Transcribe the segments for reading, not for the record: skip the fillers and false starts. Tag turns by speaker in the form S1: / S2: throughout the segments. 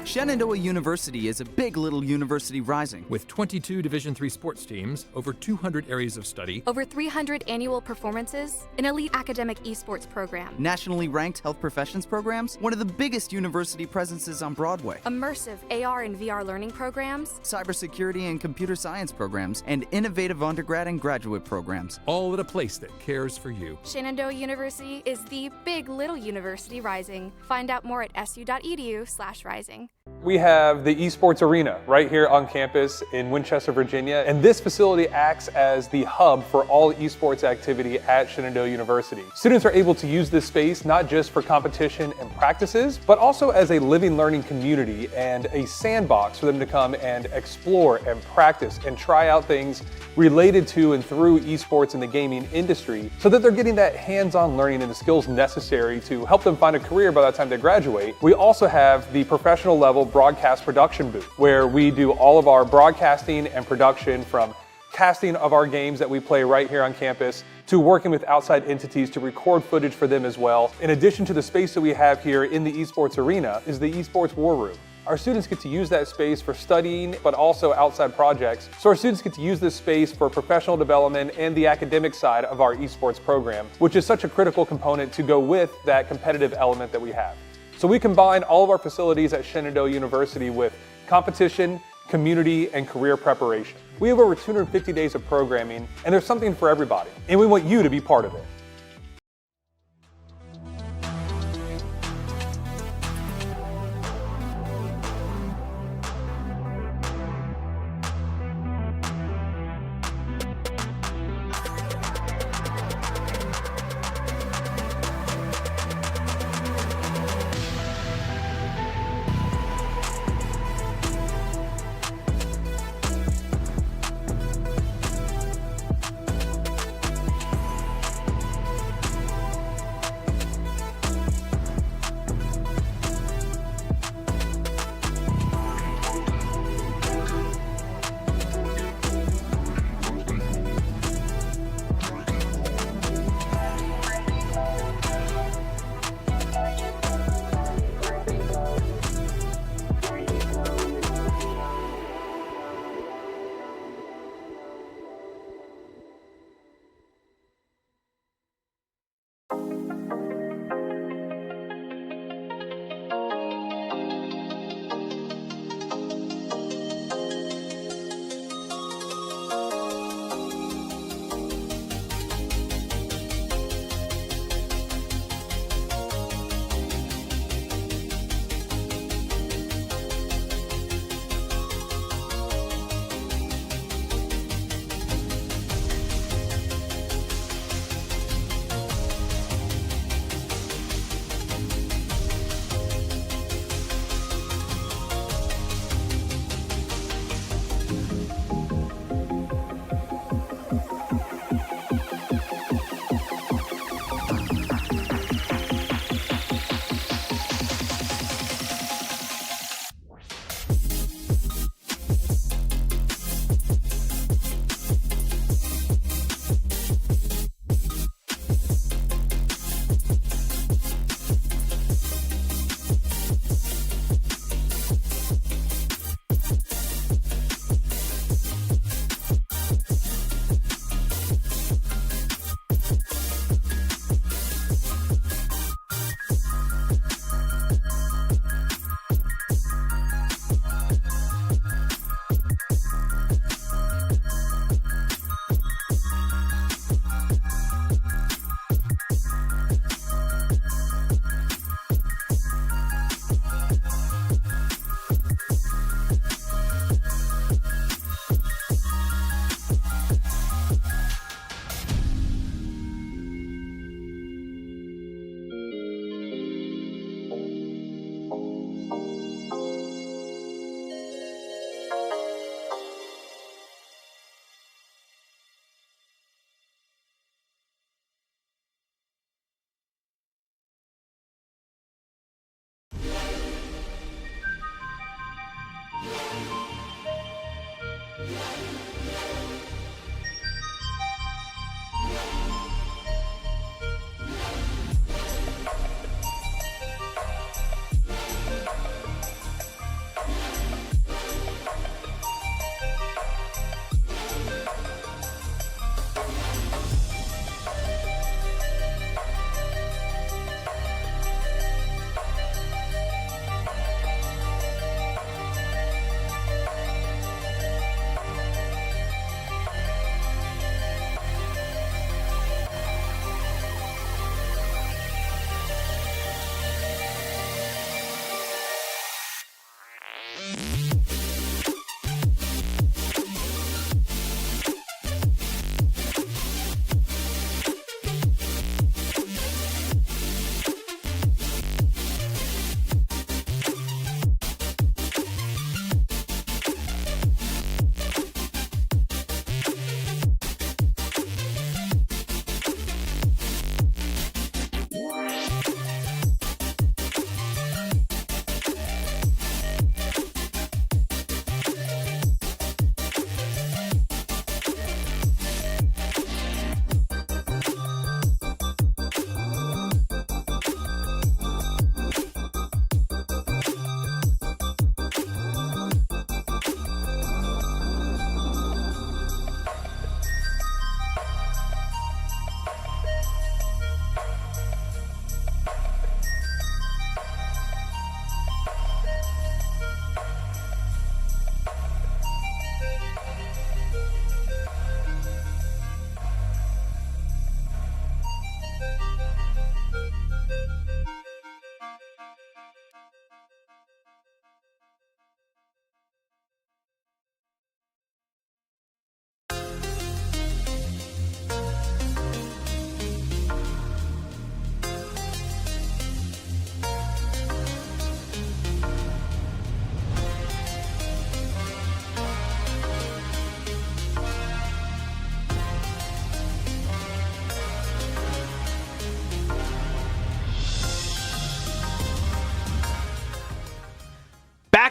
S1: Shenandoah University is a big little university rising.
S2: With 22 Division III sports teams, over 200 areas of study,
S3: over 300 annual performances, an elite academic esports program,
S1: nationally ranked health professions programs, one of the biggest university presences on Broadway,
S3: immersive AR and VR learning programs,
S1: cybersecurity and computer science programs, and innovative undergrad and graduate programs.
S2: all at a place that cares for you.
S3: Shenandoah University is the big little university rising. Find out more at su.edu/rising.
S4: We have the Esports Arena right here on campus in Winchester, Virginia, and this facility acts as the hub for all esports activity at Shenandoah University. Students are able to use this space not just for competition and practices, but also as a living learning community and a sandbox for them to come and explore and practice and try out things related to and through esports in the gaming industry, so that they're getting that hands-on learning and the skills necessary to help them find a career by the time they graduate. We also have the professional level broadcast production booth, where we do all of our broadcasting and production, from casting of our games that we play right here on campus to working with outside entities to record footage for them as well. In addition to the space that we have here in the Esports Arena is the Esports War Room. Our students get to use that space for studying, but also outside projects. So our students get to use this space for professional development and the academic side of our esports program, which is such a critical component to go with that competitive element that we have. So we combine all of our facilities at Shenandoah University with competition, community, and career preparation. We have over 250 days of programming, and there's something for everybody, and we want you to be part of it.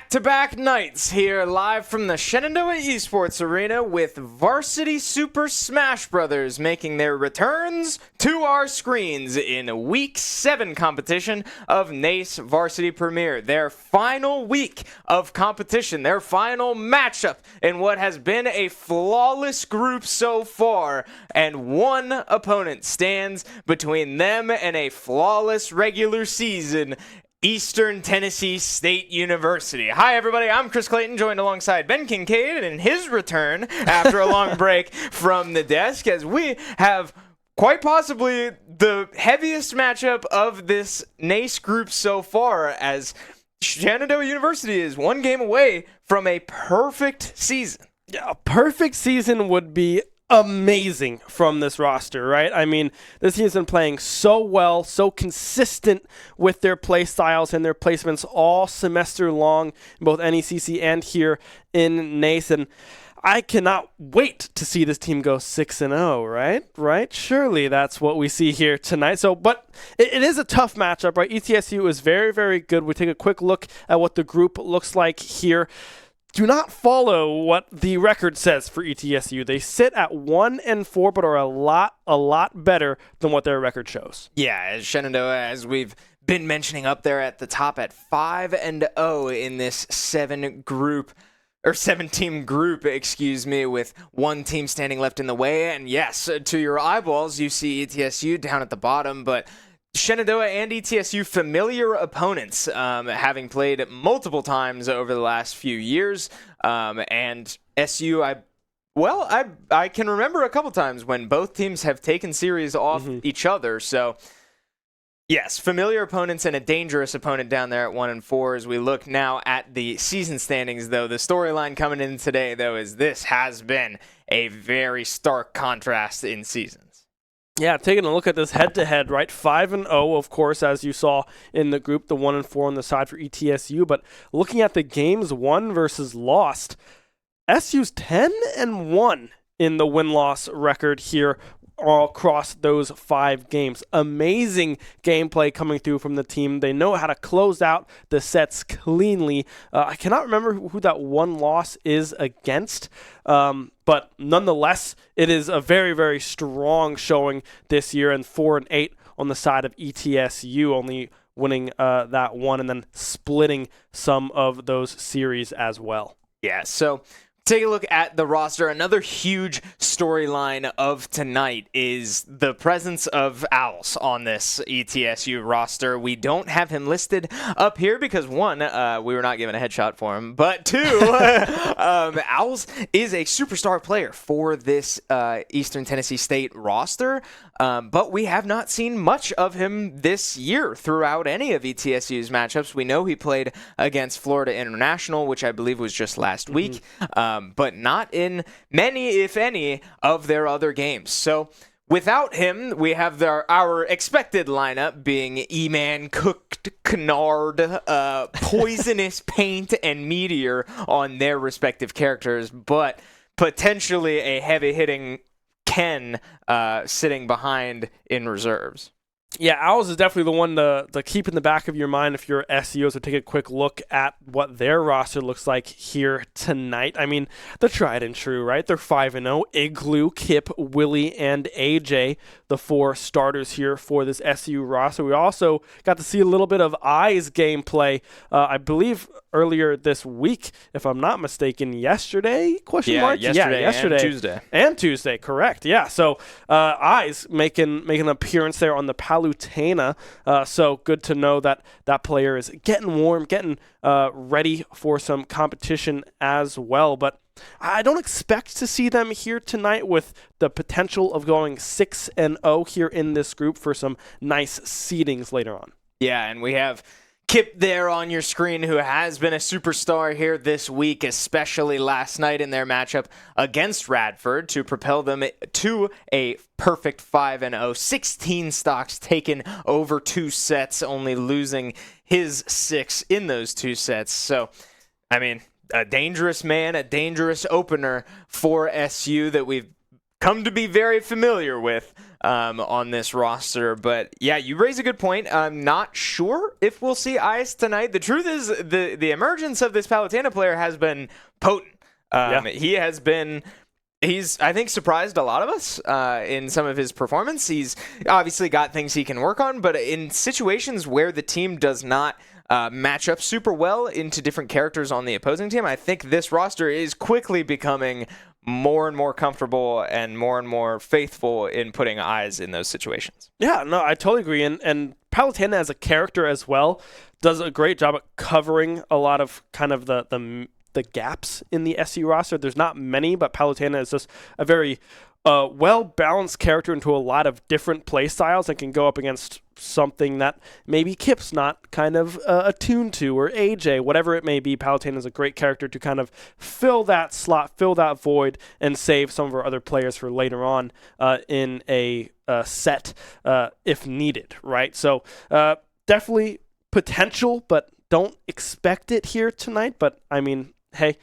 S5: Back-to-back nights here live from the Shenandoah Esports Arena with Varsity Super Smash Brothers making their returns to our screens in Week 7 competition of NACE Varsity Premier. Their final week of competition, their final matchup in what has been a flawless group so far, and one opponent stands between them and a flawless regular season. Eastern Tennessee State University. Hi, everybody. I'm Chris Clayton, joined alongside Ben Kincaid in his return after a long break from the desk, as we have quite possibly the heaviest matchup of this NACE group so far, as Shenandoah University is one game away from a perfect season.
S6: Yeah, a perfect season would be amazing from this roster, right? I mean, this team's been playing so well, so consistent with their play styles and their placements all semester long in both NECC and here in NACE, and I cannot wait to see this team go 6-0, right? Surely that's what we see here tonight. So, but it is a tough matchup, right? ETSU is very, very good. We take a quick look at what the group looks like here. Do not follow what the record says for ETSU. They sit at 1-4, but are a lot better than what their record shows.
S5: Yeah, as Shenandoah, as we've been mentioning, up there at the top at 5-0 in this 7-team group, with one team standing left in the way. And yes, to your eyeballs, you see ETSU down at the bottom, but Shenandoah and ETSU familiar opponents, having played multiple times over the last few years, and SU, I can remember a couple times when both teams have taken series off each other. So yes, familiar opponents and a dangerous opponent down there at 1-4. As we look now at the season standings, though, the storyline coming in today, though, is this has been a very stark contrast in seasons.
S6: Yeah, taking a look at this head-to-head, right? 5-0, of course, as you saw in the group, the 1-4 on the side for ETSU. But looking at the games won versus lost, SU's 10-1 in the win-loss record here all across those 5 games. Amazing gameplay coming through from the team. They know how to close out the sets cleanly. I cannot remember who that one loss is against, but nonetheless, it is a very, very strong showing this year, and 4-8 on the side of ETSU, only winning that one and then splitting some of those series as well.
S5: Yeah, so take a look at the roster. Another huge storyline of tonight is the presence of Owls on this ETSU roster. We don't have him listed up here because, one, we were not given a headshot for him, but two, Owls is a superstar player for this Eastern Tennessee State roster, but we have not seen much of him this year throughout any of ETSU's matchups. We know he played against Florida International, which I believe was just last week, but not in many, if any, of their other games. So without him, we have our expected lineup being E-Man, Cooked, Canard, Poisonous, Paint, and Meteor on their respective characters, but potentially a heavy-hitting Ken sitting behind in reserves.
S6: Yeah, Owls is definitely the one to keep in the back of your mind if you're SEO, so take a quick look at what their roster looks like here tonight. I mean, the tried and true, right? They're 5-0. Igloo, Kip, Willie, and AJ, the 4 starters here for this SU roster. We also got to see a little bit of Eyes gameplay, I believe, earlier this week, if I'm not mistaken, yesterday?
S5: Yesterday.
S6: And Tuesday, correct. Yeah, so Eyes making an appearance there on the Palutena, so good to know that that player is getting warm, getting ready for some competition as well. But I don't expect to see them here tonight with the potential of going 6-0 here in this group for some nice seedings later on.
S5: Yeah, and we have Kip there on your screen, who has been a superstar here this week, especially last night in their matchup against Radford to propel them to a perfect 5-0. 16 stocks taken over 2 sets, only losing his 6 in those 2 sets. So, I mean, a dangerous man, a dangerous opener for SU that we've come to be very familiar with. on this roster. But yeah, you raise a good point. I'm not sure if we'll see Ice tonight. The truth is the emergence of this Palutena player has been potent. He has been... He's, I think, surprised a lot of us in some of his performance. He's obviously got things he can work on, but in situations where the team does not match up super well into different characters on the opposing team, I think this roster is quickly becoming more and more comfortable and more faithful in putting eyes in those situations.
S6: Yeah, no, I totally agree. And Palutena as a character as well does a great job at covering a lot of kind of the gaps in the SU roster. There's not many, but Palutena is just a very well-balanced character into a lot of different play styles and can go up against something that maybe Kip's not kind of attuned to, or AJ, whatever it may be. Palutena is a great character to kind of fill that slot, fill that void, and save some of our other players for later on in a set if needed, right? So definitely potential, but don't expect it here tonight. But I mean, hey,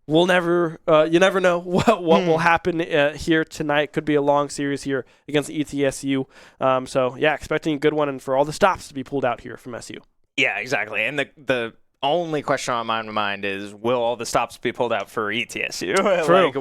S6: we'll never, you never know what will happen here tonight. Could be a long series here against ETSU. So yeah, expecting a good one, and for all the stops to be pulled out here from SU.
S5: Yeah, exactly. And the only question on my mind is, will all the stops be pulled out for ETSU?
S6: True.
S5: Like,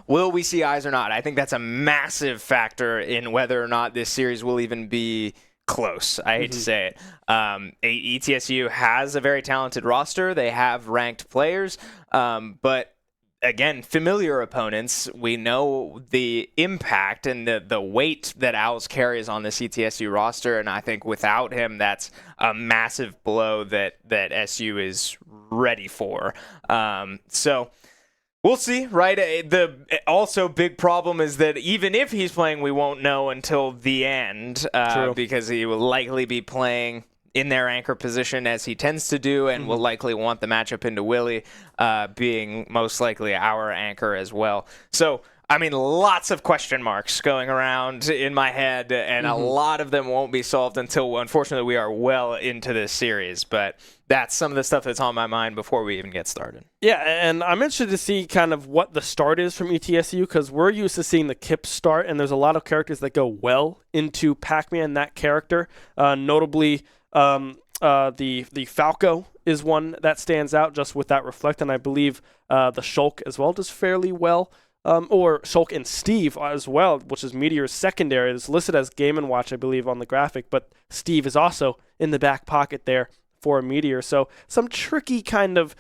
S5: will we see eyes or not? I think that's a massive factor in whether or not this series will even be close. I hate to say it. ETSU has a very talented roster. They have ranked players, but again, familiar opponents. We know the impact and the weight that Owls carries on this ETSU roster, and I think without him, that's a massive blow that SU is ready for. So we'll see, right? The also big problem is that even if he's playing, we won't know until the end because he will likely be playing in their anchor position as he tends to do, and will likely want the matchup into Willie being most likely our anchor as well. So, I mean, lots of question marks going around in my head, and a lot of them won't be solved until, unfortunately, we are well into this series. But that's some of the stuff that's on my mind before we even get started.
S6: Yeah, and I'm interested to see kind of what the start is from ETSU, because we're used to seeing the Kip start, and there's a lot of characters that go well into Pac-Man, that character. Notably, the Falco is one that stands out just with that reflect, and I believe the Shulk as well does fairly well. Or Shulk and Steve as well, which is Meteor's secondary. It's listed as Game & Watch, I believe, on the graphic, but Steve is also in the back pocket there for a Meteor. So some tricky kind of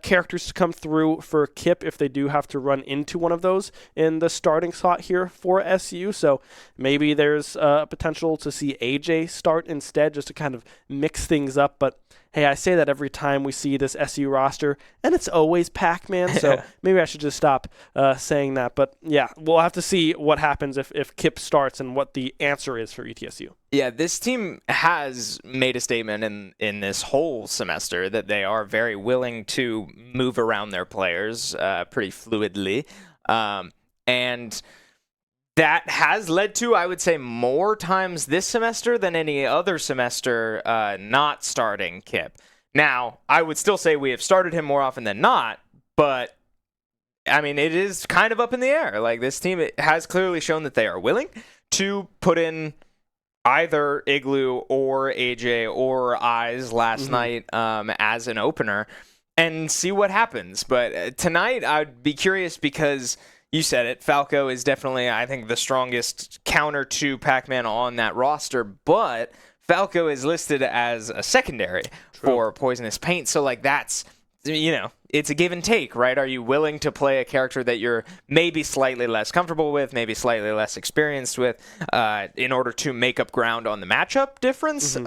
S6: characters to come through for Kip if they do have to run into one of those in the starting slot here for SU. So maybe there's potential to see AJ start instead, just to kind of mix things up. But hey, I say that every time we see this SU roster, and it's always Pac-Man, so maybe I should just stop saying that. But yeah, we'll have to see what happens if Kip starts and what the answer is for ETSU.
S5: Yeah, this team has made a statement in this whole semester that they are very willing to move around their players pretty fluidly. And that has led to, I would say, more times this semester than any other semester not starting Kip. Now, I would still say we have started him more often than not, but I mean, it is kind of up in the air. Like, this team has clearly shown that they are willing to put in either Igloo or AJ or Eyes last night as an opener and see what happens. But tonight, I'd be curious because you said it. Falco is definitely, I think, the strongest counter to Pac-Man on that roster, but Falco is listed as a secondary for Poisonous Paint. So, like, that's, you know, it's a give and take, right? Are you willing to play a character that you're maybe slightly less comfortable with, maybe slightly less experienced with, in order to make up ground on the matchup difference?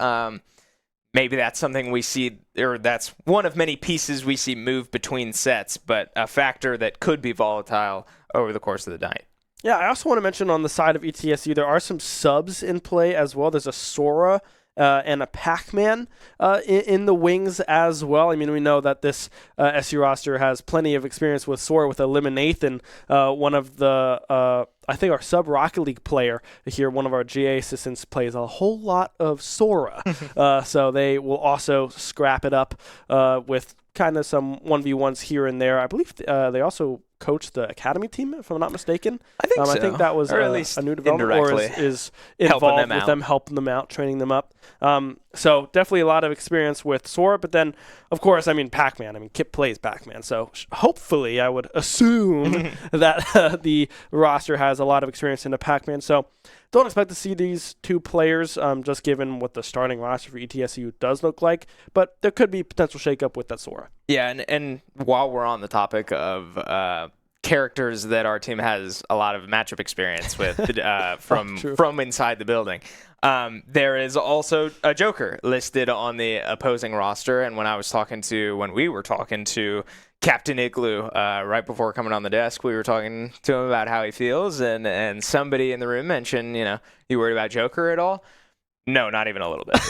S5: Maybe that's something we see, or that's one of many pieces we see move between sets, but a factor that could be volatile over the course of the night.
S6: Yeah, I also want to mention on the side of ETSU, there are some subs in play as well. There's a Sora and a Pac-Man in the wings as well. I mean, we know that this SU roster has plenty of experience with Sora, with Eliminathan, one of the, I think our sub Rocket League player here, one of our GA assistants, plays a whole lot of Sora. So they will also scrap it up with kind of some 1v1s here and there. I believe they also coach the academy team, if I'm not mistaken.
S5: I think so.
S6: I think that was
S5: or at least
S6: a new development, or is involved with them, helping them out, training them up. So definitely a lot of experience with Sora, but then, of course, I mean, Pac-Man. I mean, Kip plays Pac-Man, so hopefully I would assume that the roster has a lot of experience into Pac-Man. So don't expect to see these two players, just given what the starting roster for ETSU does look like, but there could be potential shakeup with that Sora.
S5: Yeah, and while we're on the topic of characters that our team has a lot of matchup experience with from inside the building, there is also a Joker listed on the opposing roster. And when we were talking to Captain Igloo right before coming on the desk, we were talking to him about how he feels, and somebody in the room mentioned, you worried about Joker at all? No, not even a little bit.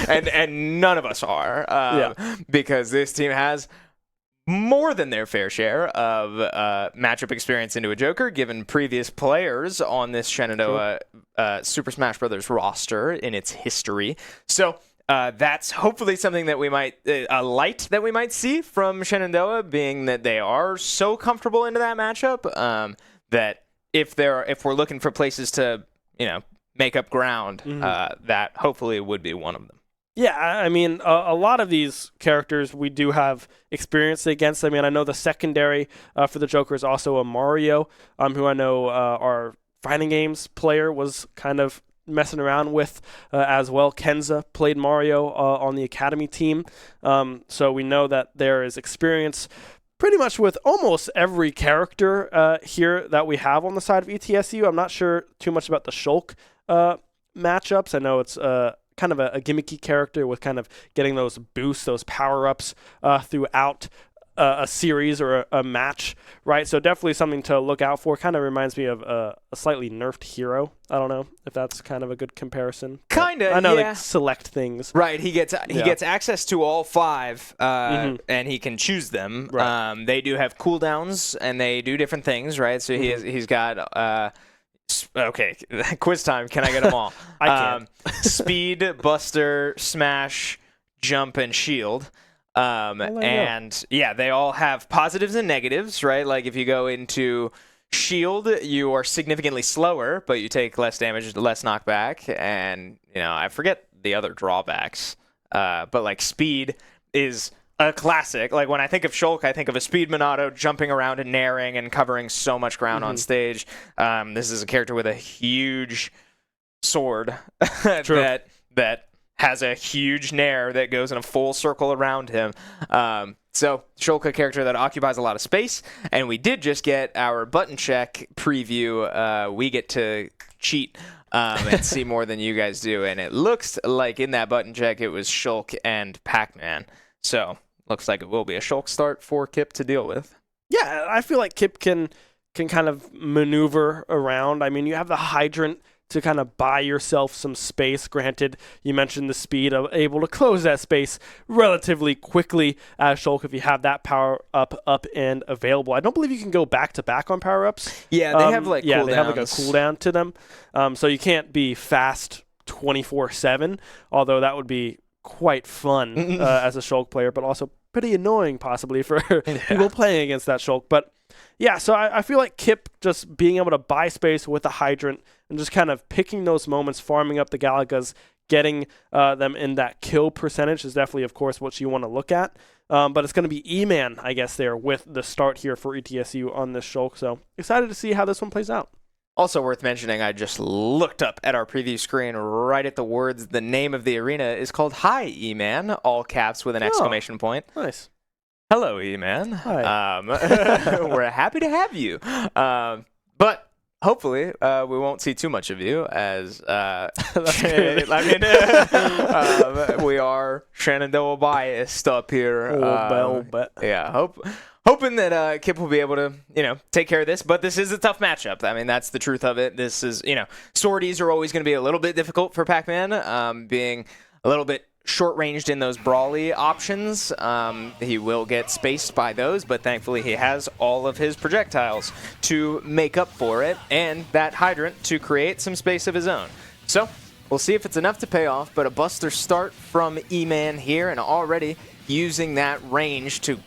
S5: And none of us are, because this team has more than their fair share of matchup experience into a Joker, given previous players on this Shenandoah Super Smash Bros. Roster in its history. So that's hopefully something that we might, a light that we might see from Shenandoah, being that they are so comfortable into that matchup, that if we're looking for places to, make up ground, that hopefully would be one of them.
S6: Yeah, I mean, a lot of these characters we do have experience against. I mean, I know the secondary for the Joker is also a Mario, who I know our Fighting Games player was kind of messing around with as well. Kenza played Mario on the Academy team, so we know that there is experience pretty much with almost every character here that we have on the side of ETSU. I'm not sure too much about the Shulk matchups. I know it's kind of a gimmicky character with kind of getting those boosts, those power-ups throughout a series or a match, right? So definitely something to look out for. Kind of reminds me of a slightly nerfed hero. I don't know if that's kind of a good comparison.
S5: Kind of,
S6: I know
S5: yeah.
S6: they select things.
S5: Right, he gets access to all 5, and he can choose them. Right. They do have cooldowns, and they do different things, right? So he's got... okay, quiz time. Can I get them all?
S6: I can.
S5: Speed, Buster, Smash, Jump, and Shield. And yeah, they all have positives and negatives, right? Like if you go into Shield, you are significantly slower, but you take less damage, less knockback, and I forget the other drawbacks. But like Speed is a classic. Like when I think of Shulk, I think of a Speed Monado jumping around and naring and covering so much ground on stage. This is a character with a huge sword that has a huge nair that goes in a full circle around him. So Shulk, a character that occupies a lot of space, and we did just get our button check preview. We get to cheat and see more than you guys do, and it looks like in that button check it was Shulk and Pac-Man. So looks like it will be a Shulk start for Kip to deal with.
S6: Yeah, I feel like Kip can kind of maneuver around. I mean, you have the Hydrant to kind of buy yourself some space. Granted, you mentioned the speed of able to close that space relatively quickly as Shulk if you have that power up and available. I don't believe you can go back to back on power ups.
S5: Yeah, they have
S6: cooldowns. They have like a cooldown to them. So you can't be fast 24/7, although that would be quite fun as a Shulk player, but also pretty annoying possibly for people playing against that Shulk. But yeah, so I feel like Kip just being able to buy space with the Hydrant and just kind of picking those moments, farming up the Galagas, getting them in that kill percentage is definitely, of course, what you want to look at. But it's going to be E-Man, I guess, there with the start here for ETSU on this Shulk. So excited to see how this one plays out.
S5: Also worth mentioning, I just looked up at our preview screen right at the words. The name of the arena is called Hi, E-Man, all caps with an exclamation point.
S6: Nice.
S5: Hello, E-Man.
S6: Hi.
S5: We're happy to have you. But hopefully we won't see too much of you as we are Shenandoah biased up here. Yeah, hoping that Kip will be able to, take care of this. But this is a tough matchup. I mean, that's the truth of it. This is, swordies are always going to be a little bit difficult for Pac-Man, being a little bit short-ranged in those brawly options. He will get spaced by those, but thankfully he has all of his projectiles to make up for it, and that Hydrant to create some space of his own. So we'll see if it's enough to pay off, but a Buster start from E-Man here, and already using that range to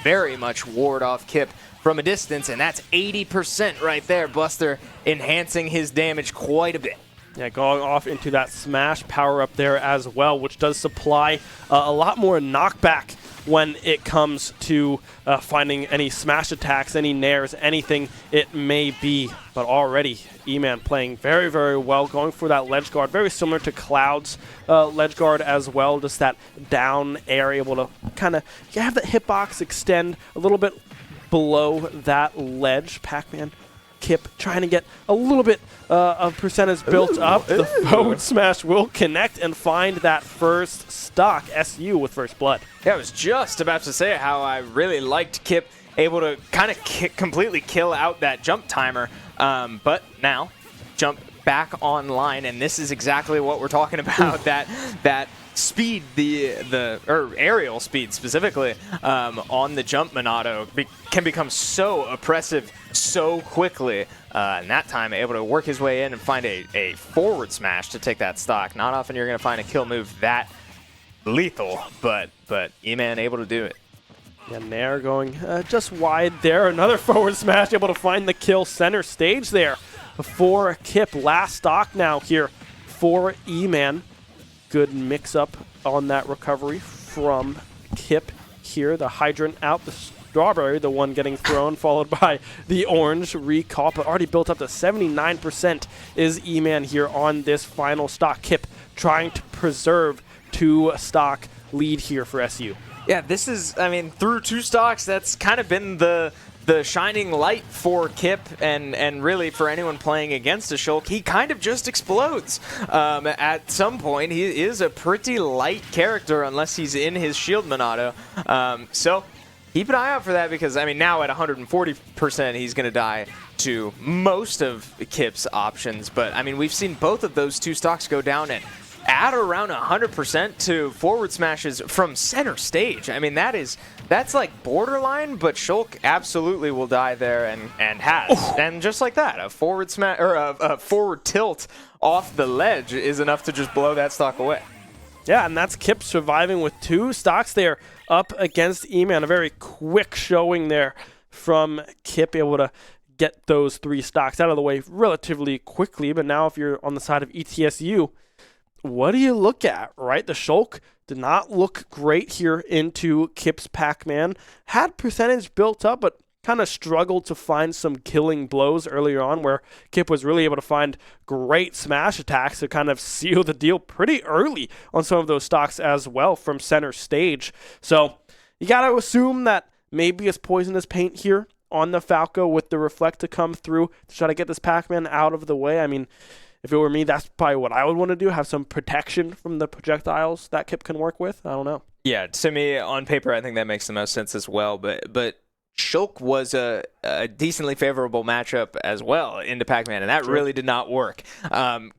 S5: very much ward off Kip from a distance, and that's 80% right there. Buster enhancing his damage quite a bit.
S6: Yeah, going off into that smash power up there as well, which does supply a lot more knockback when it comes to finding any smash attacks, any nairs, anything it may be. But already, E-Man playing very, very well, going for that ledge guard, very similar to Cloud's ledge guard as well, just that down air, able to kind of have that hitbox extend a little bit below that ledge. Pac-Man, Kip trying to get a little bit of percentage built up. The forward smash will connect and find that first stock. SU with first blood.
S5: Yeah, I was just about to say how I really liked Kip able to kind of completely kill out that jump timer, but now jump back online, and this is exactly what we're talking about. that speed, or aerial speed specifically, on the jump Monado can become so oppressive so quickly, and that time able to work his way in and find a forward smash to take that stock. Not often you're going to find a kill move that lethal, but E-Man able to do it.
S6: Yeah, Nair going just wide there. Another forward smash, able to find the kill center stage there for Kip. Last stock now here for E-Man. Good mix-up on that recovery from Kip here. The hydrant out, the strawberry, the one getting thrown, followed by the orange recall, but already built up to 79% is E-Man here on this final stock. Kip trying to preserve 2-stock lead here for SU.
S5: Yeah, this is, I mean, through 2 stocks, that's kind of been the shining light for Kip, and really for anyone playing against a Shulk. He kind of just explodes at some point. He is a pretty light character unless he's in his shield Monado. So keep an eye out for that, because, I mean, now at 140%, he's going to die to most of Kip's options. But, I mean, we've seen both of those 2 stocks go down at around 100% to forward smashes from center stage. I mean, that's like borderline, but Shulk absolutely will die there and has. Oh. And just like that, a forward smash or a forward tilt off the ledge is enough to just blow that stock away.
S6: Yeah, and that's Kip surviving with 2 stocks there up against E-Man. A very quick showing there from Kip, able to get those 3 stocks out of the way relatively quickly. But now if you're on the side of ETSU, what do you look at, right? The Shulk did not look great here into Kip's Pac-Man. Had percentage built up, but kind of struggled to find some killing blows earlier on, where Kip was really able to find great smash attacks to kind of seal the deal pretty early on some of those stocks as well from center stage. So you got to assume that maybe it's poisonous paint here on the Falco with the reflect to come through to try to get this Pac-Man out of the way. I mean, if it were me, that's probably what I would want to do, have some protection from the projectiles that Kip can work with. I don't know.
S5: Yeah, to me, on paper, I think that makes the most sense as well. But Shulk was a decently favorable matchup as well into Pac-Man, and that really did not work.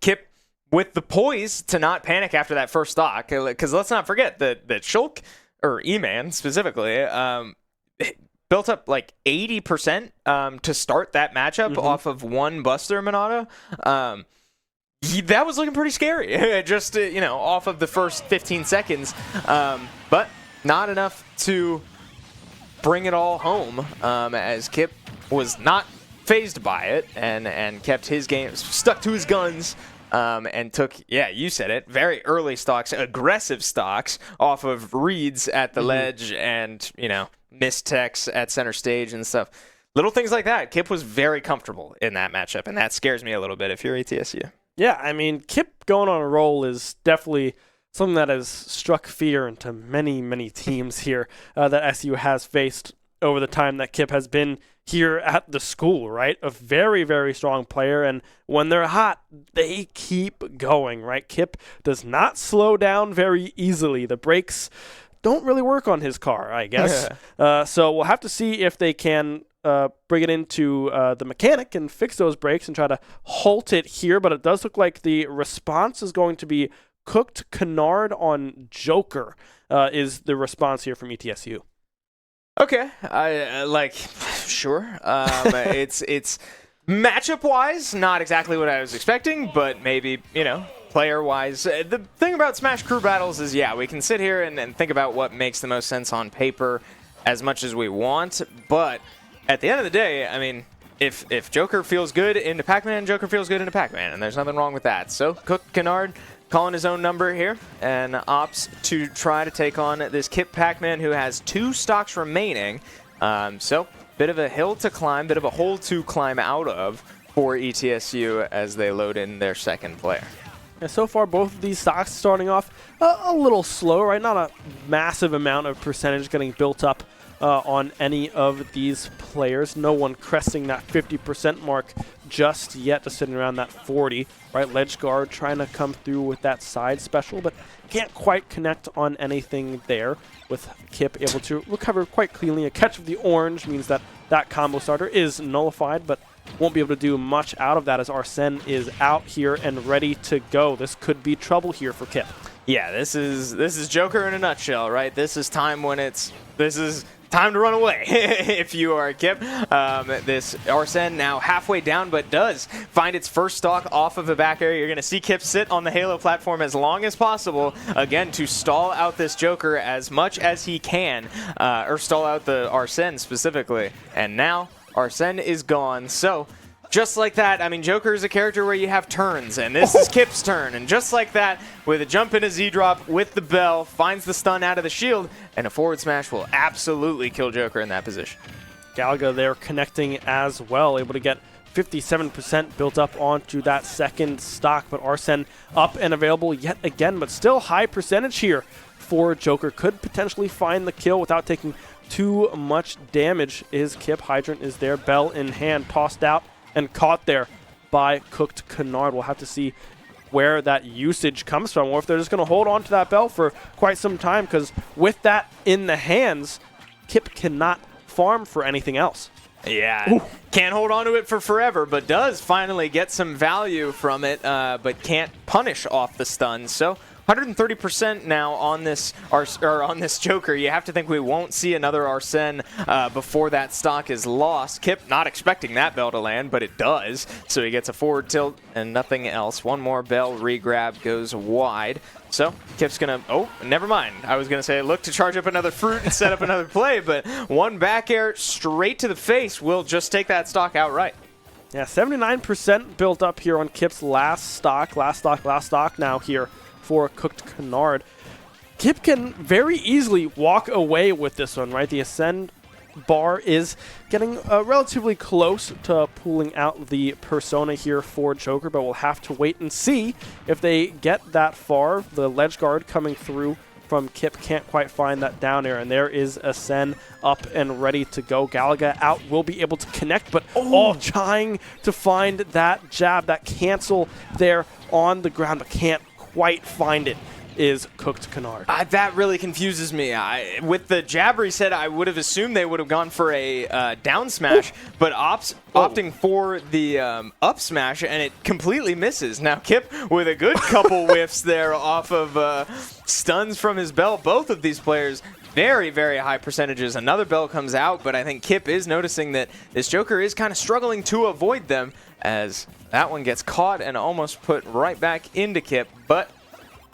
S5: Kip, with the poise to not panic after that first stock, because let's not forget that Shulk, or E-Man specifically, built up like 80% to start that matchup off of 1 Buster Monado. That was looking pretty scary, just, off of the first 15 seconds. But not enough to bring it all home, as Kip was not phased by it and kept his game, stuck to his guns, and took, you said it, very early stocks, aggressive stocks off of reads at the ledge and, missed techs at center stage and stuff. Little things like that. Kip was very comfortable in that matchup, and that scares me a little bit if you're ETSU.
S6: Yeah, I mean, Kip going on a roll is definitely something that has struck fear into many, many teams here that SU has faced over the time that Kip has been here at the school, right? A very, very strong player, and when they're hot, they keep going, right? Kip does not slow down very easily. The brakes don't really work on his car, I guess. So we'll have to see if they can bring it into the mechanic and fix those brakes and try to halt it here, but it does look like the response is going to be cooked canard on Joker is the response here from ETSU.
S5: Okay, sure. It's matchup-wise, not exactly what I was expecting, but maybe, player-wise. The thing about Smash Crew Battles is, we can sit here and think about what makes the most sense on paper. as much as we want, but at the end of the day, I mean, if Joker feels good into Pac-Man, Joker feels good into Pac-Man, and there's nothing wrong with that. So Cook Kennard calling his own number here, and opts to try to take on this Kip Pac-Man who has 2 stocks remaining. So bit of a hill to climb, bit of a hole to climb out of for ETSU as they load in their second player.
S6: And so far, both of these stocks starting off a little slow, right? Not a massive amount of percentage getting built up on any of these players. No one cresting that 50% mark just yet, just sitting around that 40, right? Ledge guard trying to come through with that side special, but can't quite connect on anything there, with Kip able to recover quite cleanly. A catch of the orange means that that combo starter is nullified, but won't be able to do much out of that as Arsene is out here and ready to go. This could be trouble here for Kip.
S5: Yeah, this is Joker in a nutshell, right? This is time when this is time to run away if you are Kip. This Arsene now halfway down, but does find its first stock off of the back area. You're going to see Kip sit on the Halo platform as long as possible, again, to stall out this Joker as much as he can, or stall out the Arsene specifically. And now Arsene is gone, so just like that, I mean, Joker is a character where you have turns, and this is Kip's turn. And just like that, with a jump and a Z-drop with the bell, finds the stun out of the shield, and a forward smash will absolutely kill Joker in that position.
S6: Galaga there connecting as well, able to get 57% built up onto that second stock, but Arsene up and available yet again, but still high percentage here for Joker. Could potentially find the kill without taking too much damage. Is Kip. Hydrant is there, bell in hand, tossed out and caught there by Cooked Kennard. We'll have to see where that usage comes from, or if they're just going to hold on to that bell for quite some time, because with that in the hands, Kip cannot farm for anything else.
S5: Yeah, ooh. Can't hold on to it for forever, but does finally get some value from it, but can't punish off the stun. So 130% now on this on this Joker. You have to think we won't see another Arsene before that stock is lost. Kip not expecting that bell to land, but it does. So he gets a forward tilt and nothing else. One more bell regrab goes wide. So Kip's gonna, oh, never mind. I was gonna say look to charge up another fruit and set up another play, but one back air straight to the face will just take that stock outright.
S6: Yeah, 79% built up here on Kip's last stock now here for Cooked Kennard. Kip can very easily walk away with this one, right? The Ascend bar is getting relatively close to pulling out the persona here for Joker, but we'll have to wait and see if they get that far. The ledge guard coming through from Kip can't quite find that down air, and there is Ascend up and ready to go. Galaga out, will be able to connect, but all trying to find that jab, that cancel there on the ground, but can't quite find it, is Cooked Kennard.
S5: That really confuses me. With the jab reset, I would have assumed they would have gone for a down smash, but opting for the up smash, and it completely misses. Now Kip with a good couple whiffs there off of stuns from his bell. Both of these players very, very high percentages. Another bell comes out, but I think Kip is noticing that this Joker is kind of struggling to avoid them, as that one gets caught and almost put right back into Kip, but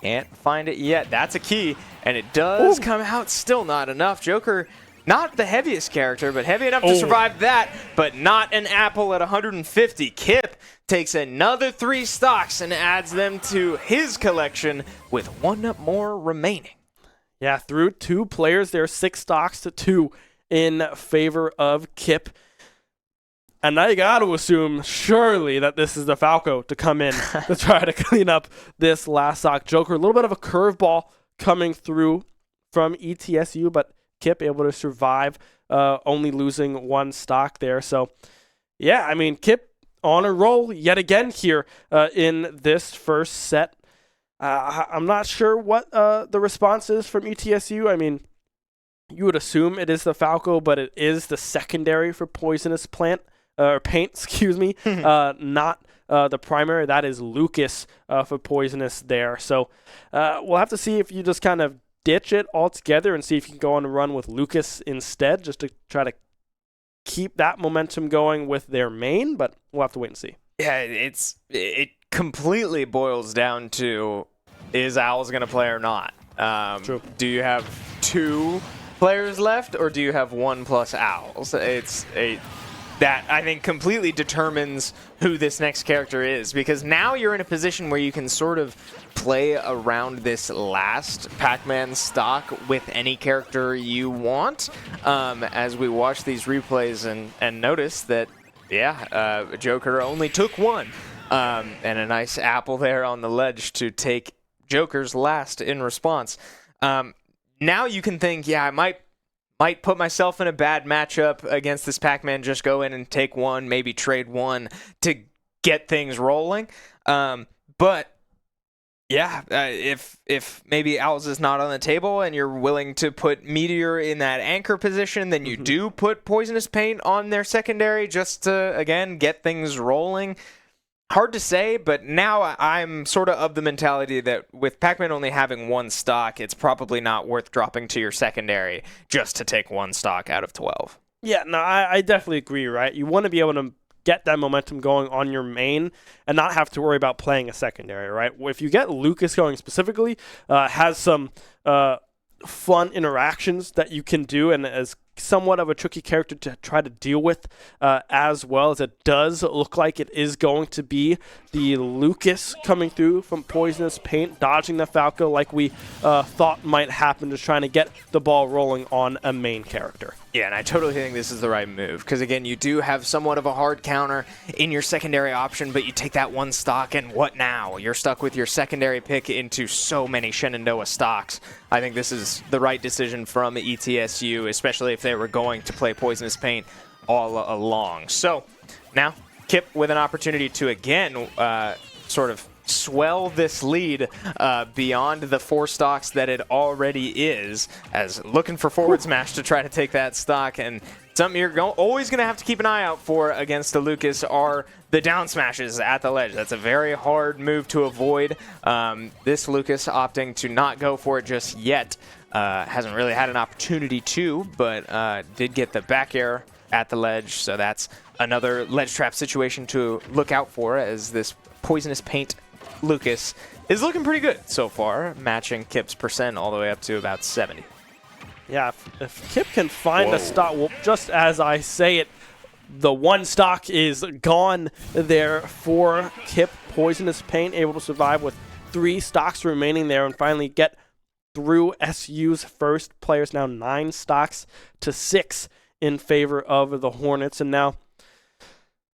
S5: can't find it yet. That's a key, and it does come out. Still not enough. Joker, not the heaviest character, but heavy enough to survive that, but not an apple at 150. Kip takes another 3 stocks and adds them to his collection with 1 more remaining.
S6: Yeah, through 2 players there, 6 stocks to 2 in favor of Kip. And now you got to assume, surely, that this is the Falco to come in to try to clean up this last stock. Joker, a little bit of a curveball coming through from ETSU, but Kip able to survive, only losing 1 stock there. So, yeah, I mean, Kip on a roll yet again here in this first set. I'm not sure what the response is from ETSU. I mean, you would assume it is the Falco, but it is the secondary for Poisonous Paint, excuse me, not the primary. That is Lucas for Poisonous there. So we'll have to see if you just kind of ditch it altogether and see if you can go on a run with Lucas instead, just to try to keep that momentum going with their main, but we'll have to wait and see.
S5: Yeah, it completely boils down to, is Owls going to play or not?
S6: True.
S5: Do you have 2 players left, or do you have 1+ owls? That I think completely determines who this next character is, because now you're in a position where you can sort of play around this last Pac-Man stock with any character you want. As we watch these replays and notice that, Joker only took one, and a nice apple there on the ledge to take Joker's last in response. Now you can think, I might put myself in a bad matchup against this Pac-Man, just go in and take one, maybe trade one to get things rolling. But if maybe Owls is not on the table and you're willing to put Meteor in that anchor position, then you do put Poisonous Paint on their secondary just to, again, get things rolling. Hard to say, but now I'm sort of the mentality that with Pac-Man only having one stock, it's probably not worth dropping to your secondary just to take one stock out of 12.
S6: Yeah, no, I definitely agree, right? You want to be able to get that momentum going on your main and not have to worry about playing a secondary, right? If you get Lucas going specifically, has some fun interactions that you can do and is somewhat of a tricky character to try to deal with, as well as it does look like it is going to be the Lucas coming through from Poisonous Paint, dodging the Falco like we thought might happen, just trying to get the ball rolling on a main character.
S5: Yeah, and I totally think this is the right move, because again, you do have somewhat of a hard counter in your secondary option, but you take that one stock, and what now? You're stuck with your secondary pick into so many Shenandoah stocks. I think this is the right decision from ETSU, especially if they were going to play Poisonous Paint all along. So now Kip with an opportunity to again sort of swell this lead beyond the 4 stocks that it already is, as looking for forward smash to try to take that stock. And something you're always going to have to keep an eye out for against the Lucas are the down smashes at the ledge. That's a very hard move to avoid. This Lucas opting to not go for it just yet. Hasn't really had an opportunity to, but did get the back air at the ledge, so that's another ledge trap situation to look out for, as this Poisonous Paint Lucas is looking pretty good so far, matching Kip's percent all the way up to about 70.
S6: Yeah, if Kip can find a stock, well, just as I say it, the one stock is gone there for Kip. Poisonous Paint able to survive with 3 stocks remaining there and finally get through SU's first. Players now 9 stocks to 6 in favor of the Hornets. And now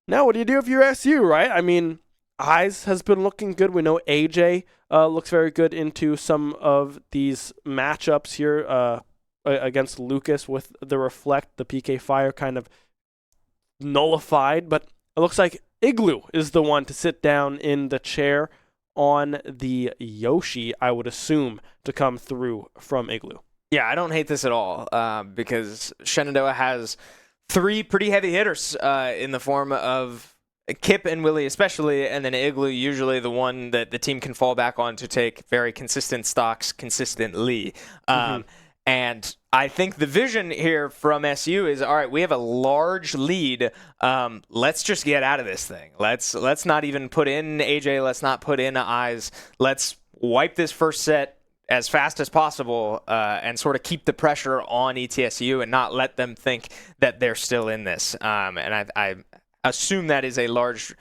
S6: what do you do if you're SU, right? I mean, Eyes has been looking good. We know AJ looks very good into some of these matchups here against Lucas with the Reflect. The PK Fire kind of nullified, but it looks like Igloo is the one to sit down in the chair on the Yoshi, I would assume, to come through from Igloo.
S5: Yeah, I don't hate this at all, because Shenandoah has 3 pretty heavy hitters in the form of Kip and Willie especially, and then Igloo usually the one that the team can fall back on to take very consistent stocks consistently. And I think the vision here from SU is, all right, we have a large lead. Let's just get out of this thing. Let's not even put in AJ. Let's not put in Eyes. Let's wipe this first set as fast as possible and sort of keep the pressure on ETSU and not let them think that they're still in this. And I assume that is a large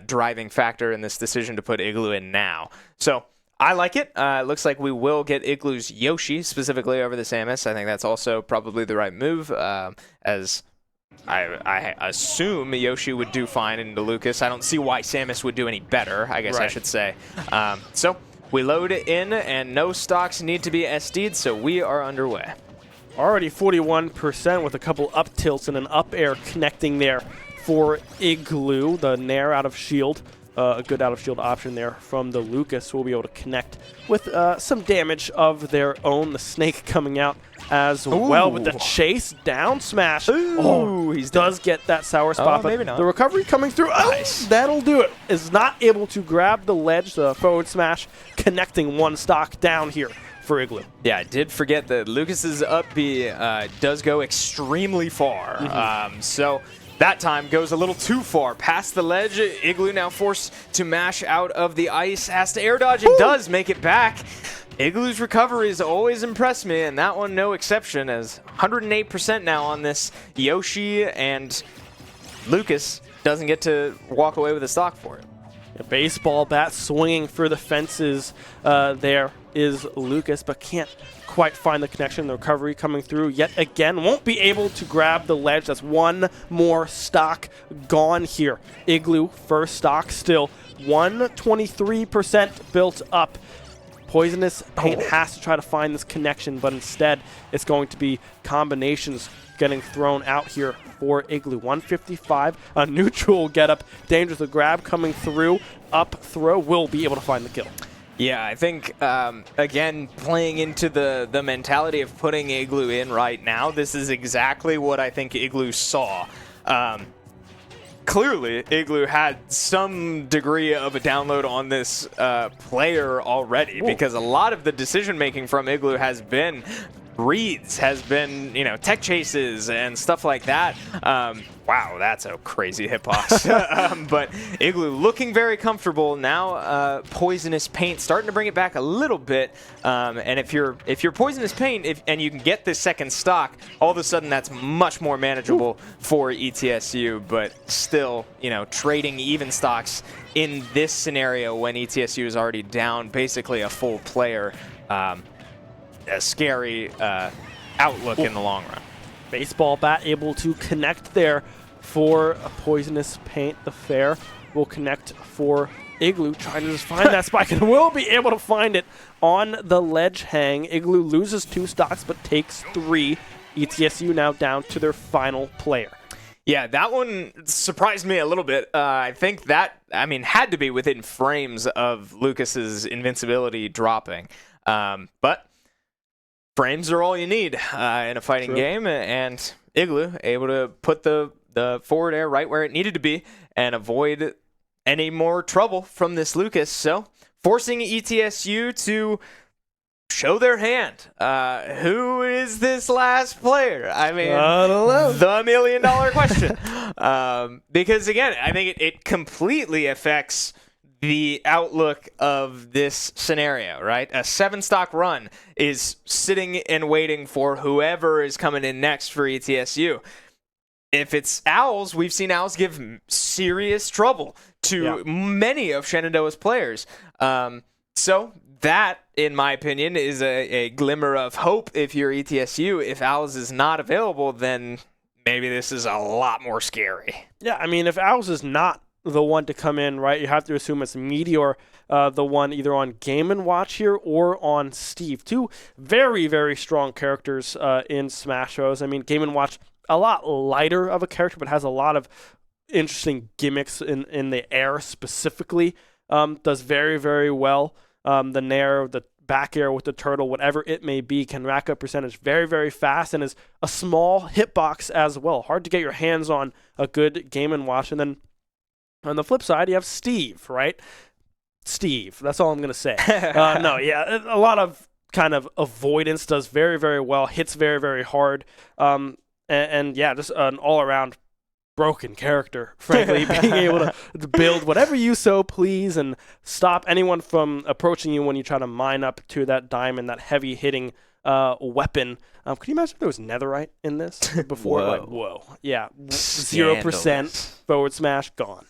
S5: driving factor in this decision to put Igloo in now. So I like it. It looks like we will get Igloo's Yoshi specifically over the Samus. I think that's also probably the right move, as I assume Yoshi would do fine into Lucas. I don't see why Samus would do any better, I guess I should say. So we load it in, and no stocks need to be SD'd, so we are underway.
S6: Already 41% with a couple up tilts and an up air connecting there for Igloo. The Nair out of shield, a good out of shield option there from the Lucas, who will be able to connect with some damage of their own. The Snake coming out as well with the chase down smash. He does get that sour spot, but maybe not. The recovery coming through. Nice. That'll do it. Is not able to grab the ledge. The forward smash connecting one stock down here for Igloo.
S5: Yeah, I did forget that Lucas's up B does go extremely far. So that time goes a little too far past the ledge. Igloo now forced to mash out of the ice, has to air dodge and does make it back. Igloo's recoveries always impress me, and that one no exception, as 108% now on this Yoshi, and Lucas doesn't get to walk away with a stock for it.
S6: A baseball bat swinging for the fences. There is Lucas, but can't quite find the connection. The recovery coming through yet again. Won't be able to grab the ledge. That's one more stock gone here. Igloo, first stock still. 123% built up. Poisonous Paint has to try to find this connection, but instead it's going to be combinations getting thrown out here for Igloo. 155, a neutral getup. Dangerous to grab coming through. Up throw will be able to find the kill.
S5: Yeah, I think, again, playing into the mentality of putting Igloo in right now, this is exactly what I think Igloo saw. Clearly, Igloo had some degree of a download on this player already, because a lot of the decision-making from Igloo has been reads, has been, tech chases and stuff like that. Wow, that's a crazy hitbox. But Igloo looking very comfortable now. Poisonous Paint starting to bring it back a little bit. And if you're Poisonous Paint and you can get this second stock, all of a sudden that's much more manageable for ETSU. But still, trading even stocks in this scenario when ETSU is already down basically a full player. A scary outlook in the long run.
S6: Baseball bat able to connect there for a Poisonous Paint. The fair will connect for Igloo, trying to just find that spike, and will be able to find it on the ledge hang. Igloo loses 2 stocks but takes 3. ETSU now down to their final player.
S5: Yeah, that one surprised me a little bit. I think that, had to be within frames of Lucas's invincibility dropping. But frames are all you need in a fighting game, and Igloo able to put the forward air right where it needed to be and avoid any more trouble from this Lucas. So forcing ETSU to show their hand. Who is this last player? I don't know. The $1 million question. Because again, I think it completely affects the outlook of this scenario, right? A 7-stock run is sitting and waiting for whoever is coming in next for ETSU. If it's Owls, we've seen Owls give serious trouble to many of Shenandoah's players. So that, in my opinion, is a glimmer of hope if you're ETSU. If Owls is not available, then maybe this is a lot more scary.
S6: Yeah, if Owls is not the one to come in, right, you have to assume it's Meteor, the one either on Game & Watch here or on Steve. 2 very, very strong characters in Smash Bros. Game & Watch, a lot lighter of a character, but has a lot of interesting gimmicks in the air specifically. Does very, very well. The Nair, the back air with the turtle, whatever it may be, can rack up percentage very, very fast and is a small hitbox as well. Hard to get your hands on a good Game & Watch. And then on the flip side, you have Steve, right? Steve, that's all I'm going to say. A lot of kind of avoidance, does very, very well, hits very, very hard. Just an all-around broken character, frankly, being able to build whatever you so please and stop anyone from approaching you when you try to mine up to that diamond, that heavy-hitting weapon. Could you imagine if there was netherite in this before?
S5: Whoa.
S6: Yeah, 0% forward smash, gone.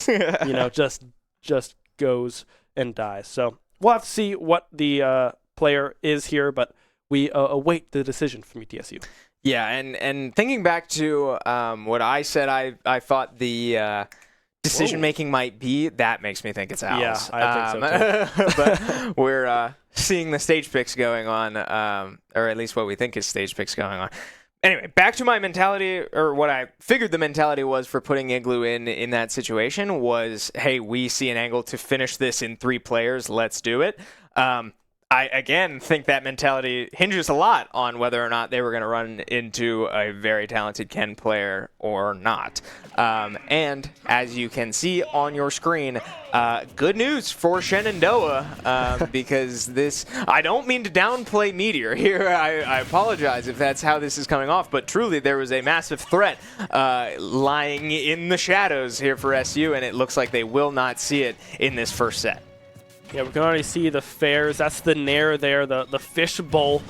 S6: Just goes and dies. So we'll have to see what the player is here, but we await the decision from ETSU.
S5: Yeah, and thinking back to what I said I thought the decision-making might be, that makes me think it's Owls.
S6: Yeah, I think so too.
S5: But we're seeing the stage picks going on, or at least what we think is stage picks going on. Anyway, back to my mentality, or what I figured the mentality was for putting Igloo in that situation was, hey, we see an angle to finish this in 3 players, let's do it. I, again, think that mentality hinges a lot on whether or not they were going to run into a very talented Ken player or not. And as you can see on your screen, good news for Shenandoah, because this, I don't mean to downplay Meteor here. I apologize if that's how this is coming off, but truly there was a massive threat lying in the shadows here for SU, and it looks like they will not see it in this first set.
S6: Yeah, we can already see the fares. That's the Nair there. The fish bowl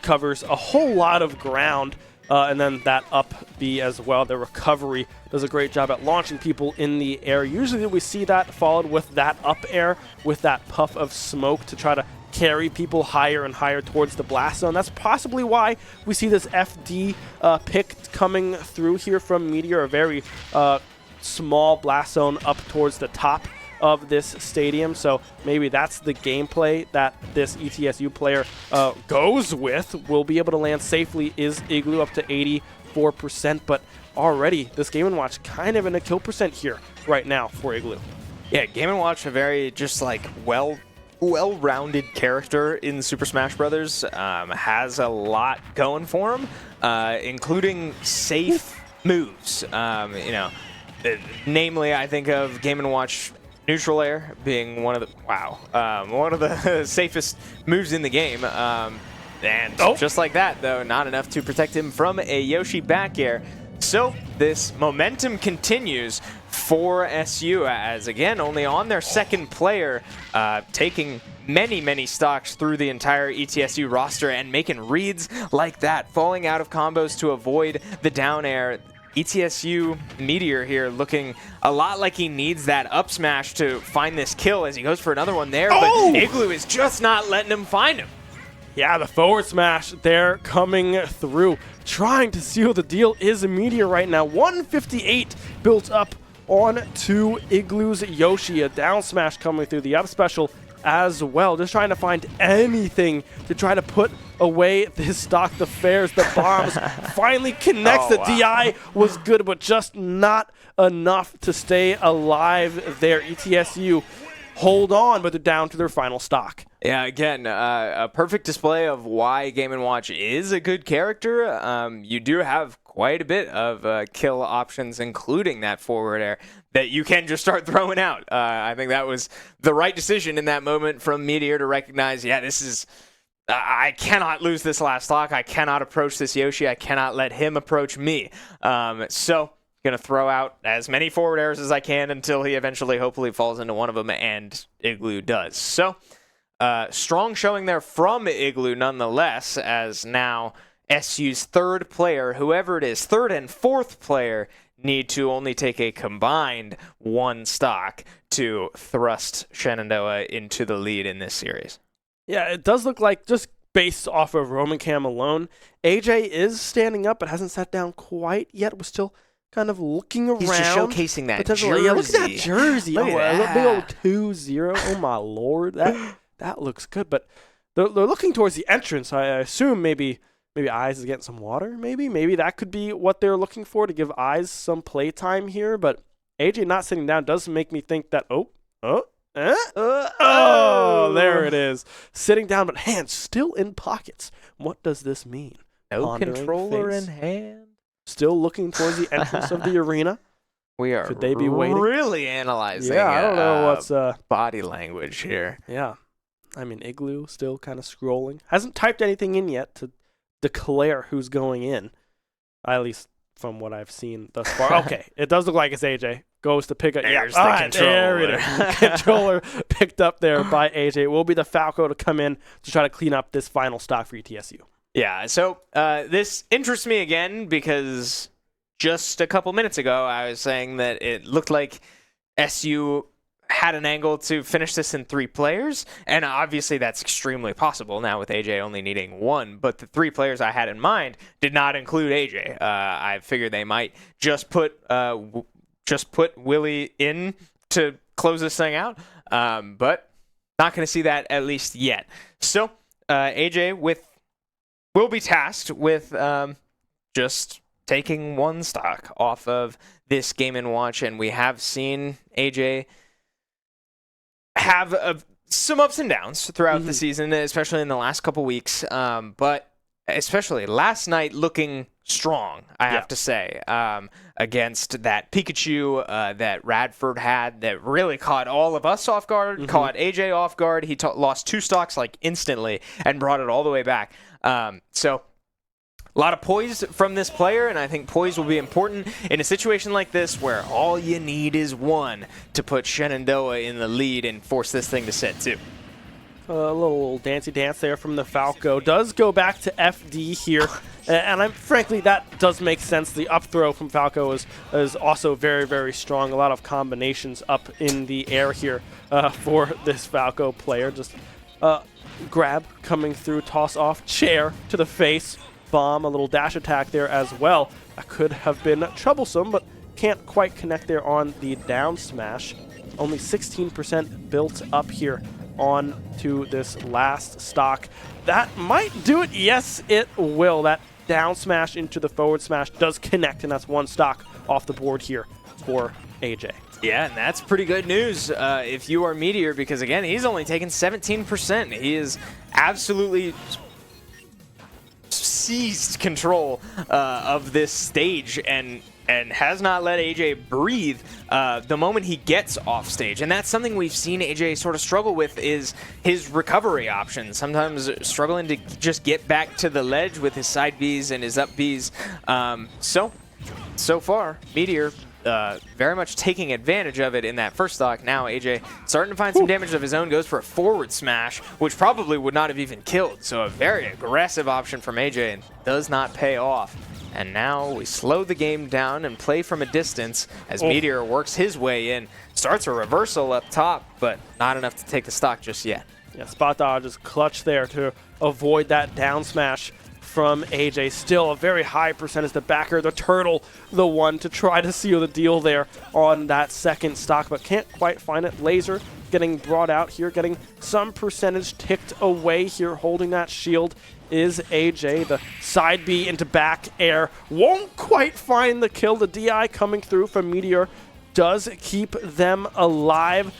S6: covers a whole lot of ground. And then that up B as well. The recovery does a great job at launching people in the air. Usually we see that followed with that up air, with that puff of smoke to try to carry people higher and higher towards the blast zone. That's possibly why we see this FD pick coming through here from Meteor, a very small blast zone up towards the top of this stadium. So maybe that's the gameplay that this ETSU player goes with. Will be able to land safely is Igloo up to 84%, but already this Game & Watch kind of in a kill percent here right now for Igloo.
S5: Yeah, Game & Watch, a very just like well-rounded character in Super Smash Brothers. Has a lot going for him, including safe moves. Namely, I think of Game & Watch Neutral Air being one of the safest moves in the game. Just like that, though, not enough to protect him from a Yoshi back air. So this momentum continues for SU as, again, only on their second player, taking many stocks through the entire ETSU roster and making reads like that, falling out of combos to avoid the down air. ETSU Meteor here looking a lot like he needs that up smash to find this kill as he goes for another one there, but Igloo is just not letting him find him.
S6: Yeah, the forward smash there coming through. Trying to seal the deal is a Meteor right now. 158 built up onto Igloo's Yoshi. A down smash coming through the up special as well. Just trying to find anything to try to put away this stock. The fares, the bombs finally connects. The DI was good, but just not enough to stay alive there. ETSU hold on, but they're down to their final stock.
S5: Yeah, again, a perfect display of why Game & Watch is a good character. You do have quite a bit of kill options, including that forward air, that you can just start throwing out. I think that was the right decision in that moment from Meteor to recognize, yeah, this is... I cannot lose this last stock. I cannot approach this Yoshi. I cannot let him approach me. So... Gonna throw out as many forward airs as I can until he eventually hopefully falls into one of them, and Igloo does. So strong showing there from Igloo nonetheless, as now SU's third player, whoever it is, third and fourth player, need to only take a combined one stock to thrust Shenandoah into the lead in this series.
S6: Yeah, it does look like, just based off of Roman Cam alone, AJ is standing up but hasn't sat down quite yet. We're still kind of looking around.
S5: He's just showcasing that jersey.
S6: Yeah, look at that jersey.
S5: Look at that.
S6: Big old 2-0. Oh, my Lord. That looks good. But they're looking towards the entrance. I assume maybe Eyes is getting some water, maybe. Maybe that could be what they're looking for, to give Eyes some play time here. But AJ not sitting down does make me think that, there it is. Sitting down, but hands still in pockets. What does this mean?
S5: No
S6: Pondering
S5: controller
S6: face.
S5: in hand.
S6: Still looking towards the entrance of the arena.
S5: We are
S6: Could they be waiting?
S5: Really analyzing
S6: Yeah, I don't know what's
S5: body language here.
S6: Yeah. I mean, Igloo still kind of scrolling. Hasn't typed anything in yet to declare who's going in, at least from what I've seen thus far. Okay, it does look like it's AJ. Goes to pick up.
S5: There's
S6: yeah,
S5: the controller.
S6: There it is. Controller picked up there by AJ. It will be the Falco to come in to try to clean up this final stock for ETSU.
S5: Yeah, so this interests me again because just a couple minutes ago I was saying that it looked like SU had an angle to finish this in 3 players, and obviously that's extremely possible now with AJ only needing 1, but the 3 players I had in mind did not include AJ. I figured they might just put Willie in to close this thing out, but not going to see that at least yet. So AJ will be tasked with just taking 1 stock off of this Game & Watch, and we have seen AJ have some ups and downs throughout the season, especially in the last couple weeks, but especially last night looking strong, I have to say, against that Pikachu that Radford had that really caught all of us off guard, caught AJ off guard. He lost 2 stocks like instantly and brought it all the way back. So a lot of poise from this player, and I think poise will be important in a situation like this where all you need is one to put Shenandoah in the lead and force this thing to set 2.
S6: A little dancey dance there from the Falco. Does go back to FD here, and frankly, that does make sense. The up throw from Falco is also very, very strong. A lot of combinations up in the air here for this Falco player. Just grab coming through, toss off, chair to the face, bomb, a little dash attack there as well. That could have been troublesome, but can't quite connect there on the down smash. Only 16% built up here on to this last stock. That might do it. Yes, it will. That down smash into the forward smash does connect, and that's 1 stock off the board here for AJ.
S5: Yeah, and that's pretty good news if you are Meteor, because again, he's only taken 17%. He is absolutely seized control of this stage and has not let AJ breathe the moment he gets off stage. And that's something we've seen AJ sort of struggle with, is his recovery options. Sometimes struggling to just get back to the ledge with his side Bs and his up Bs. So far, Meteor very much taking advantage of it in that first stock. Now AJ starting to find some damage of his own, goes for a forward smash, which probably would not have even killed. So a very aggressive option from AJ, and does not pay off. And now we slow the game down and play from a distance as Meteor works his way in. Starts a reversal up top, but not enough to take the stock just yet.
S6: Yeah, spot dodge is clutch there to avoid that down smash from AJ. Still a very high percentage. The backer, the turtle, the one to try to seal the deal there on that second stock, but can't quite find it. Laser getting brought out here, getting some percentage ticked away here, holding that shield is AJ. The side B into back air won't quite find the kill. The DI coming through from Meteor does keep them alive.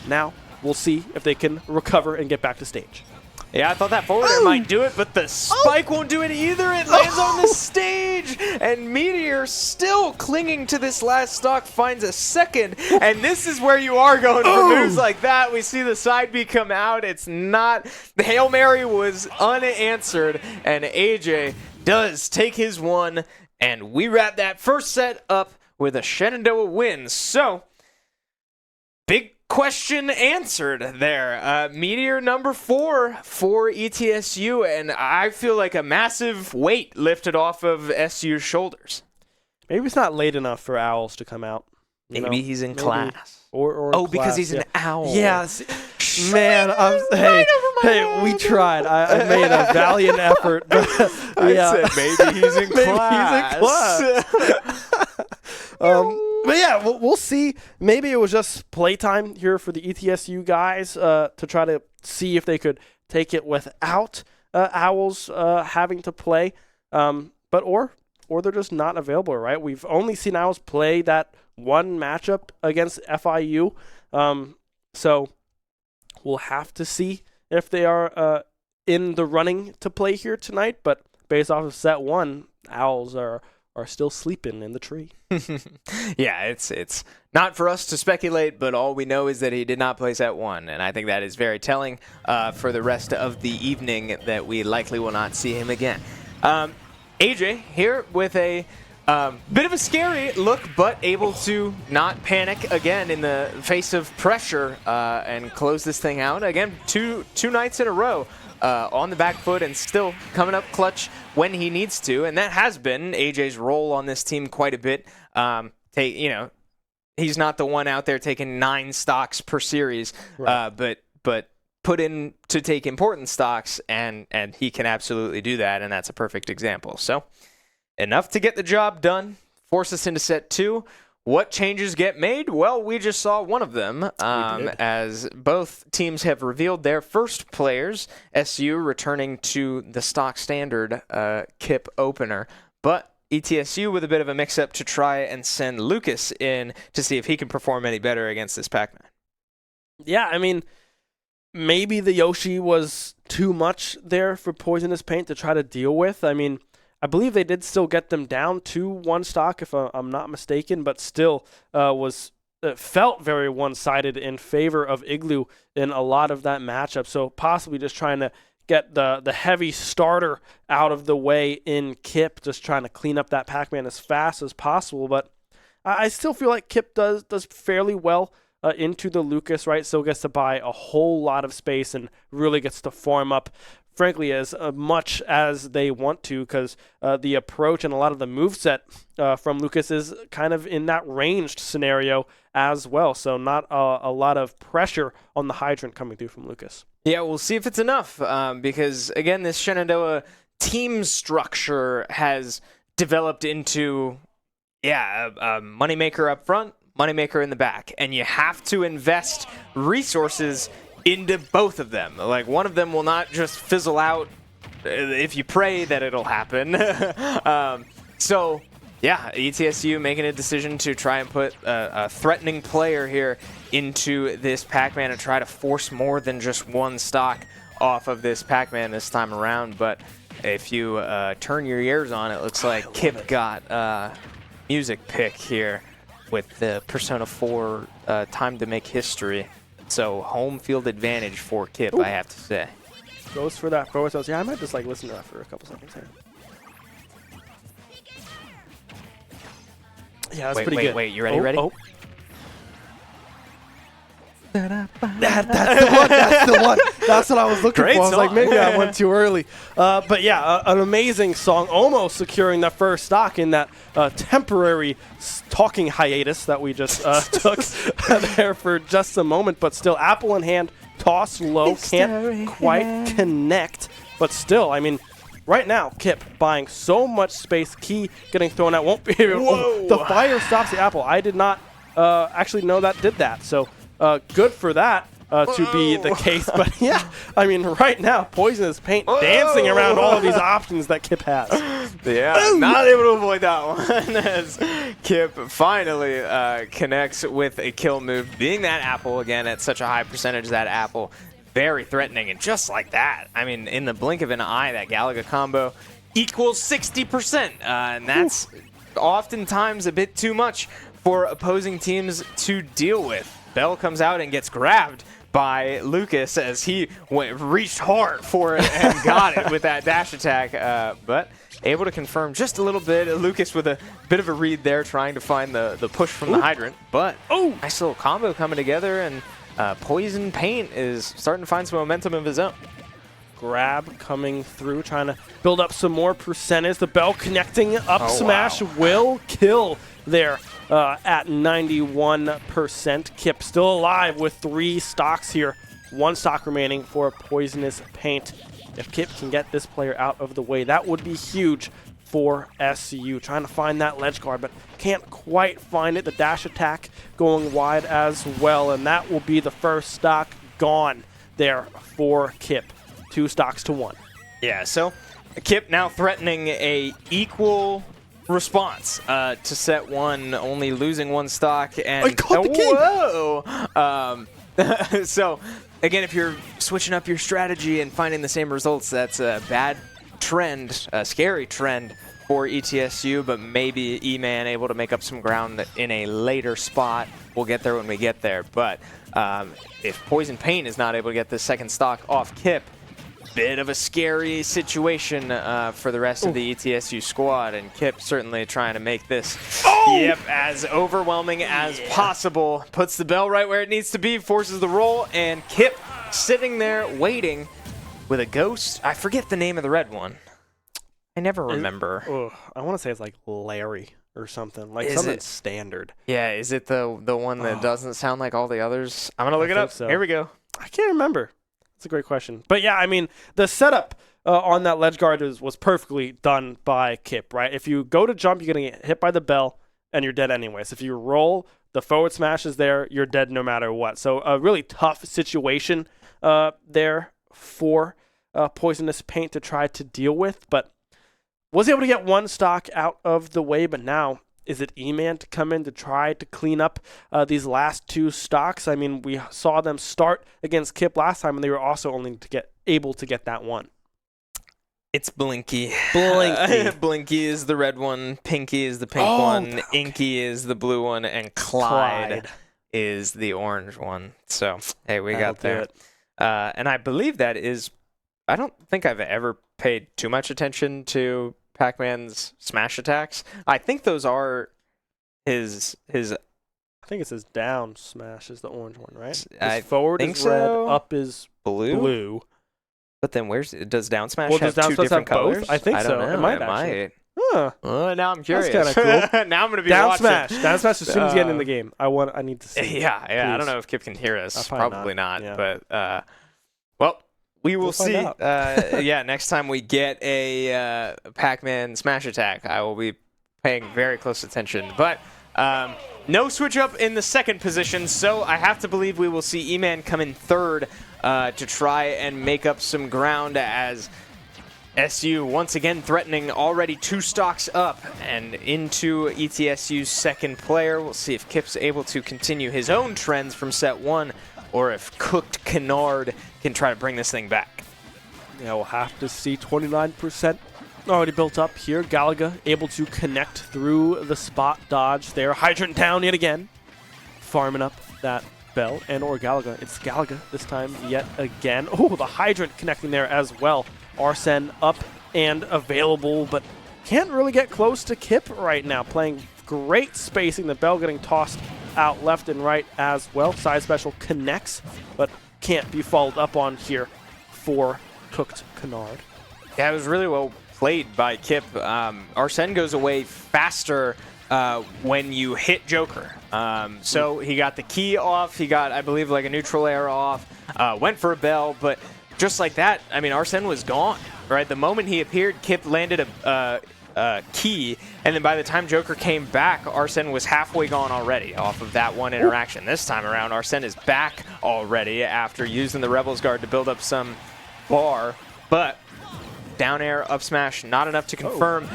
S6: Now we'll see if they can recover and get back to stage.
S5: Yeah, I thought that forward air might do it, but the spike won't do it either. It lands on the stage, and Meteor still clinging to this last stock, finds a second, and this is where you are going for moves like that. We see the side B come out. It's not, the Hail Mary was unanswered, and AJ does take his 1, and we wrap that first set up with a Shenandoah win. So, big question answered there. Meteor number 4 for ETSU, and I feel like a massive weight lifted off of SU's shoulders.
S6: Maybe it's not late enough for Owls to come out.
S5: Maybe he's in class.
S6: Or
S5: in
S6: because
S5: class, he's an owl.
S6: Yes. Man, hey, we tried. I made a valiant effort. But,
S5: I said maybe he's in class.
S6: Maybe he's in class. But yeah, we'll see. Maybe it was just playtime here for the ETSU guys to try to see if they could take it without Owls having to play. Or they're just not available, right? We've only seen Owls play that one matchup against FIU. So we'll have to see if they are in the running to play here tonight. But based off of set 1, Owls are still sleeping in the tree.
S5: Yeah, it's not for us to speculate, but all we know is that he did not play set 1, and I think that is very telling for the rest of the evening that we likely will not see him again. AJ here with a bit of a scary look, but able to not panic again in the face of pressure and close this thing out. Again, two nights in a row on the back foot and still coming up clutch when he needs to, and that has been AJ's role on this team quite a bit. He's not the one out there taking 9 stocks per series, right. but put in to take important stocks, and he can absolutely do that, and that's a perfect example. So enough to get the job done, force us into set 2. What changes get made? Well, we just saw one of them as both teams have revealed their first players, SU returning to the stock standard KIP opener, but ETSU with a bit of a mix-up to try and send Lucas in to see if he can perform any better against this Pac-Man.
S6: Yeah, I mean, maybe the Yoshi was too much there for Poisonous Paint to try to deal with. I mean, I believe they did still get them down to 1 stock, if I'm not mistaken, but still felt very one-sided in favor of Igloo in a lot of that matchup. So possibly just trying to get the heavy starter out of the way in Kip, just trying to clean up that Pac-Man as fast as possible. But I still feel like Kip does fairly well into the Lucas, right? Still gets to buy a whole lot of space and really gets to farm up, frankly, as much as they want to, because the approach and a lot of the moveset from Lucas is kind of in that ranged scenario as well. So not a lot of pressure on the hydrant coming through from Lucas.
S5: Yeah, we'll see if it's enough, because, again, this Shenandoah team structure has developed into, a moneymaker up front, moneymaker in the back, and you have to invest resources into both of them. Like, one of them will not just fizzle out if you pray that it'll happen. So, ETSU making a decision to try and put a threatening player here into this Pac-Man and try to force more than just one stock off of this Pac-Man this time around. But if you turn your ears on, it looks like Kip got music pick here with the Persona 4 time to make history. So home field advantage for Kip, I have to say.
S6: Goes for that forward sales. Yeah, I might just listen to that for a couple seconds here. Yeah, that's pretty good.
S5: Wait, you ready? Ready?
S6: Oh. That's the one. That's the one. That's what I was looking
S5: Great
S6: for. I was
S5: song.
S6: like, maybe I went too early. But yeah, an amazing song, almost securing that first stock in that temporary talking hiatus that we just took there for just a moment. But still, apple in hand, toss low, can't quite connect. But still, I mean, right now, Kip buying so much space, key getting thrown out, won't be able.
S5: Whoa.
S6: The fire stops the apple. I did not actually know that did that. So good for that to be the case. But yeah, I mean, right now, Poisonous Paint dancing around all of these options that Kip has.
S5: Yeah, not able to avoid that one as Kip finally connects with a kill move. Being that apple again at such a high percentage, that apple very threatening, and just like that, I mean, in the blink of an eye, that Galaga combo equals 60%, and that's oftentimes a bit too much for opposing teams to deal with. Bell comes out and gets grabbed by Lucas as he reached hard for it and got it with that dash attack, but able to confirm just a little bit. Lucas with a bit of a read there, trying to find the push from the hydrant, but nice little combo coming together, and Poison Paint is starting to find some momentum of his own.
S6: Grab coming through, trying to build up some more percentage. The Bell connecting up smash will kill there at 91%. Kip still alive with 3 stocks here. 1 stock remaining for Poisonous Paint. If Kip can get this player out of the way, that would be huge for SCU. Trying to find that ledge guard, but can't quite find it. The dash attack going wide as well, and that will be the first stock gone there for Kip. 2 stocks to 1.
S5: Yeah, so Kip now threatening a equal response to set 1, only losing 1 stock. And
S6: I caught the king!
S5: So, again, if you're switching up your strategy and finding the same results, that's a bad trend, a scary trend for ETSU, but maybe E-Man able to make up some ground in a later spot. We'll get there when we get there. But if Poison Paint is not able to get the second stock off Kip, bit of a scary situation for the rest of the ETSU squad, and Kip certainly trying to make this as overwhelming as possible. Puts the bell right where it needs to be, forces the roll, and Kip sitting there waiting with a ghost. I forget the name of the red one. I never remember.
S6: I want to say it's like Larry or something, like
S5: Is
S6: something
S5: it?
S6: standard.
S5: Yeah, is it the one that doesn't sound like all the others? I'm gonna look it
S6: think
S5: up.
S6: so.
S5: Here we go.
S6: I can't remember. That's a great question. But yeah, I mean, the setup on that ledge guard was perfectly done by Kip, right? If you go to jump, you're going to get hit by the bell, and you're dead anyways. If you roll, the forward smash is there, you're dead no matter what. So a really tough situation there for Poisonous Paint to try to deal with, but was able to get 1 stock out of the way. But now, is it E-Man to come in to try to clean up these last 2 stocks? I mean, we saw them start against Kip last time, and they were also only able to get that 1.
S5: It's Blinky.
S6: Blinky.
S5: Blinky is the red one, Pinky is the pink one, Inky is the blue one, and Clyde is the orange one. So, hey, we got there. And I believe that is I don't think I've ever paid too much attention to Pac-Man's smash attacks. I think those are his.
S6: I think it says down smash is the orange one, right? His
S5: I
S6: forward
S5: think
S6: is red,
S5: so.
S6: up is
S5: Blue.
S6: blue.
S5: But then does down smash
S6: Well,
S5: have
S6: does down
S5: two
S6: smash
S5: different
S6: have both?
S5: colors?
S6: I think
S5: don't
S6: so.
S5: know.
S6: It might actually. Huh.
S5: Now I'm curious.
S6: kinda cool.
S5: Now I'm gonna be
S6: Down
S5: watching.
S6: smash. Down smash as soon as you get in the game. I need to see.
S5: Yeah. I don't
S6: Please.
S5: know if Kip can hear us.
S6: Probably
S5: Probably not.
S6: Yeah.
S5: But well, we will
S6: We'll find
S5: see.
S6: out.
S5: Yeah, next time we get a Pac-Man smash attack, I will be paying very close attention. But no switch up in the second position, so I have to believe we will see E-Man come in third to try and make up some ground as SU once again threatening already 2 stocks up and into ETSU's second player. We'll see if Kip's able to continue his own trends from set 1 or if Cooked Kennard can try to bring this thing back.
S6: Yeah, we'll have to see. 29% already built up here. Galaga able to connect through the spot dodge there. Hydrant down yet again. Farming up that Bell and or Galaga. It's Galaga this time yet again. Oh, the Hydrant connecting there as well. Arsene up and available, but can't really get close to Kip right now. Playing great spacing. The Bell getting tossed out left and right as well. Side special connects, but can't be followed up on here for Cooked Kennard.
S5: Yeah, it was really well played by Kip. Arsene goes away faster when you hit Joker. So he got the key off. He got, I believe, like a neutral air off. Went for a Bell, but just like that, I mean, Arsene was gone, right? The moment he appeared, Kip landed a key, and then by the time Joker came back, Arsene was halfway gone already off of that one interaction. This time around, Arsene is back already after using the Rebels Guard to build up some bar, but down air, up smash, not enough to confirm.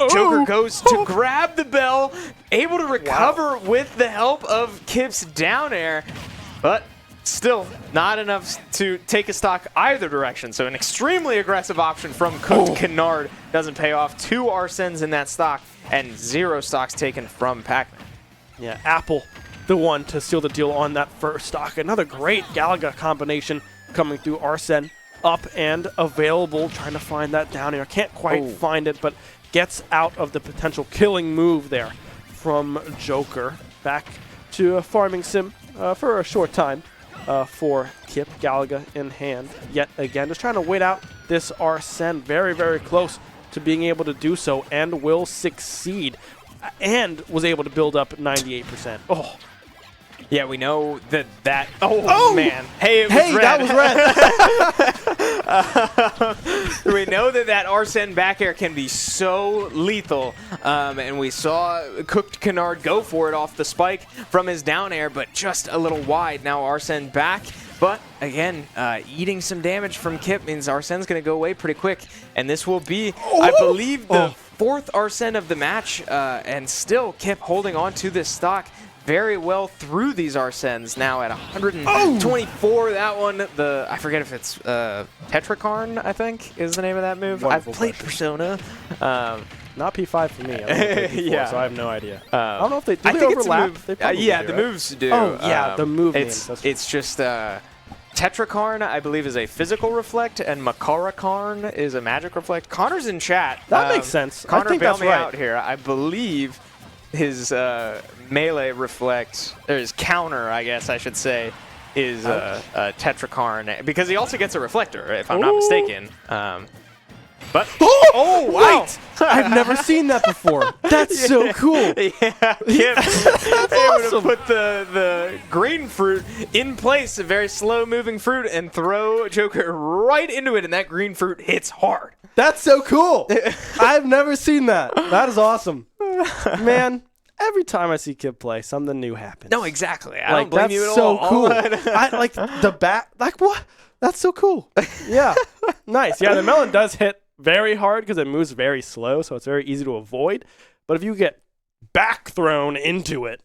S5: Joker goes to grab the Bell, able to recover with the help of Kip's down air, but still not enough to take a stock either direction. So an extremely aggressive option from Cooked Kennard doesn't pay off. 2 Arsenes in that stock and 0 stocks taken from Pac-Man.
S6: Yeah, Apple, the one to seal the deal on that first stock. Another great Galaga combination coming through. Arsene up and available, trying to find that down air. Can't quite find it, but gets out of the potential killing move there from Joker. Back to a farming sim for a short time. For Kip, Galaga in hand yet again. Just trying to wait out this Arsene. Very, very close to being able to do so and will succeed. And was able to build up 98%. Oh.
S5: Yeah, we know that oh, man. Hey, it was red.
S6: That was red.
S5: We know that Arsene back air can be so lethal. And we saw Cooked Kennard go for it off the spike from his down air, but just a little wide. Now Arsene back. But again, eating some damage from Kip means Arsene's going to go away pretty quick. And this will be, I believe, the 4th Arsene of the match. And still Kip holding on to this stock very well through these Arsenes now at 124. That one, I forget if it's Tetrakarn, I think, is the name of that move.
S6: Wonderful
S5: I've played
S6: question.
S5: Persona.
S6: Not P5 for me. I don't play P4,
S5: Yeah.
S6: so I have no idea. I don't know if they
S5: I think
S6: overlap.
S5: It's a
S6: They
S5: move.
S6: probably
S5: Yeah,
S6: do,
S5: the
S6: right?
S5: moves do.
S6: Oh, yeah, the move
S5: It's
S6: names.
S5: it's just Tetrakarn, I believe, is a physical reflect, and Makarakarn is a magic reflect. Connor's in chat.
S6: That makes sense.
S5: Connor,
S6: I think
S5: bail
S6: that's
S5: me
S6: right.
S5: out here. I believe his melee reflect, or his counter, I guess I should say, is Tetrakarn, because he also gets a reflector, if I'm not mistaken. But oh wow!
S6: I've never seen that before. That's so cool.
S5: Yeah, Kip able to put the green fruit in place, a very slow-moving fruit, and throw Joker right into it, and that green fruit hits hard.
S6: That's so cool. I've never seen that. That is awesome. Man, every time I see Kip play, something new happens.
S5: No, exactly. I don't blame
S6: that's
S5: you at
S6: so
S5: all.
S6: cool. I like the bat. Like what? That's so cool. Yeah, nice. Yeah, the melon does hit very hard because it moves very slow, so it's very easy to avoid. But if you get back thrown into it,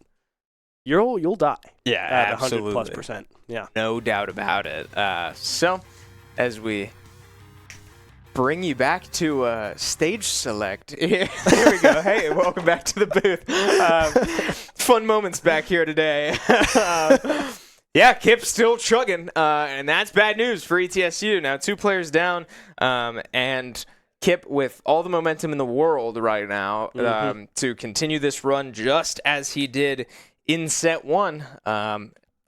S6: you'll die.
S5: Yeah,
S6: at
S5: absolutely.
S6: 100+%. Yeah.
S5: No doubt about it. So, as we bring you back to stage select. Here we go. Hey, welcome back to the booth. Fun moments back here today. Yeah, Kip's still chugging, and that's bad news for ETSU. Now 2 players down, and Kip with all the momentum in the world right now to continue this run just as he did in set 1.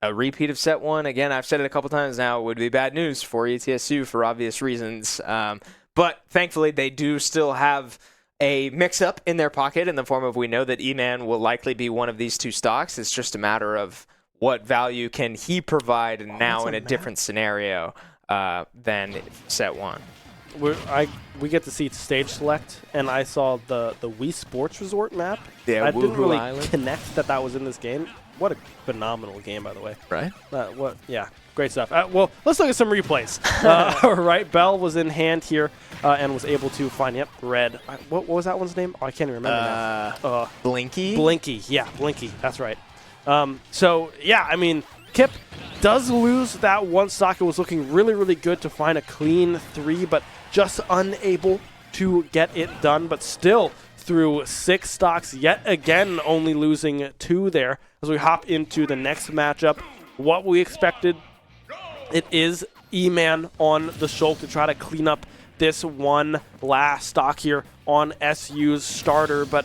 S5: A repeat of set 1. Again, I've said it a couple times now, would be bad news for ETSU for obvious reasons. But thankfully, they do still have a mix-up in their pocket in the form of we know that E-Man will likely be one of these 2 stocks. It's just a matter of what value can he provide now in a different scenario than set 1.
S6: We get to see stage select, and I saw the Wii Sports Resort map.
S5: Yeah,
S6: I didn't really
S5: Island.
S6: connect that was in this game. What a phenomenal game, by the way.
S5: Right?
S6: Yeah, great stuff. Well, let's look at some replays. Right, Bell was in hand here and was able to find, red. What was that one's name? Oh, I can't even remember now.
S5: Blinky?
S6: Blinky, yeah, Blinky, that's right. So, yeah, I mean, Kip does lose that one stock. It was looking really, really good to find a clean 3, but just unable to get it done. But still, through 6 stocks, yet again, only losing 2 there. As we hop into the next matchup, what we expected, it is E-Man on the Shulk to try to clean up this one last stock here on SU's starter. But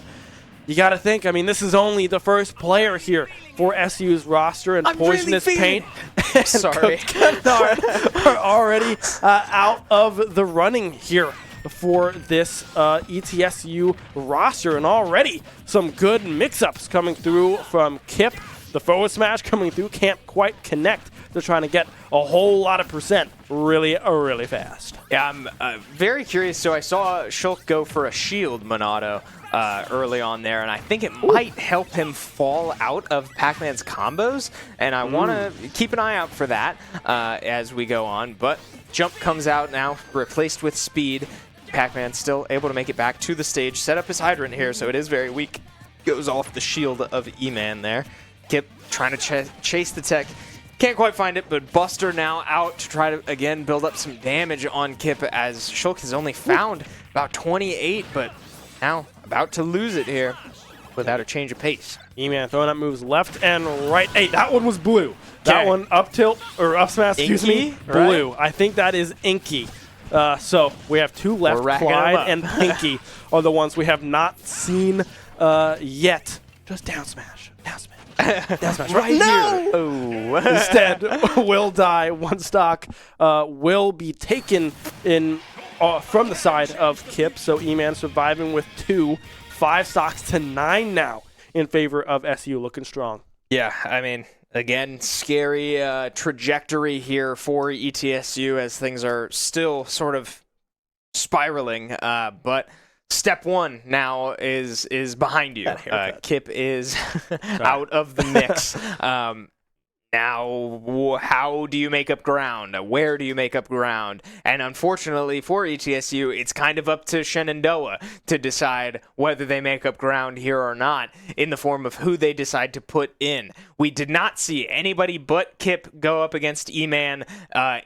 S6: you got to think, I mean, this is only the first player here for SU's roster, and Poisonous Paint and
S5: Sorry.
S6: are already out of the running here for this ETSU roster, and already some good mix-ups coming through from Kip. The forward smash coming through can't quite connect. They're trying to get a whole lot of percent really fast.
S5: Yeah, I'm very curious. So I saw Shulk go for a shield Monado early on there, and I think it might help him fall out of Pac-Man's combos, and I want to keep an eye out for that as we go on. But jump comes out now, replaced with speed. Pac-Man still able to make it back to the stage, set up his hydrant here, so it is very weak. Goes off the shield of E-Man there. Kip trying to chase the tech. Can't quite find it, but Buster now out to try to, again, build up some damage on Kip as Shulk has only found about 28, but now about to lose it here without a change of pace.
S6: E-Man throwing up moves left and right. Hey, that one was blue. That one up tilt, or up smash, excuse me, blue. Right? I think that is Inky. So we have 2 left. Clyde and Pinky are the ones we have not seen yet. Just down smash. Down smash. Down smash. Right here. Oh. Instead, will die. 1 stock will be taken in from the side of Kip. So E-Man surviving with 2. 5 stocks to 9 now in favor of SU, looking strong.
S5: Yeah, I mean, again, scary trajectory here for ETSU as things are still sort of spiraling. But step 1 now is behind you. Kip is out of the mix. Now, how do you make up ground? Where do you make up ground? And unfortunately for ETSU, it's kind of up to Shenandoah to decide whether they make up ground here or not in the form of who they decide to put in. We did not see anybody but Kip go up against E-Man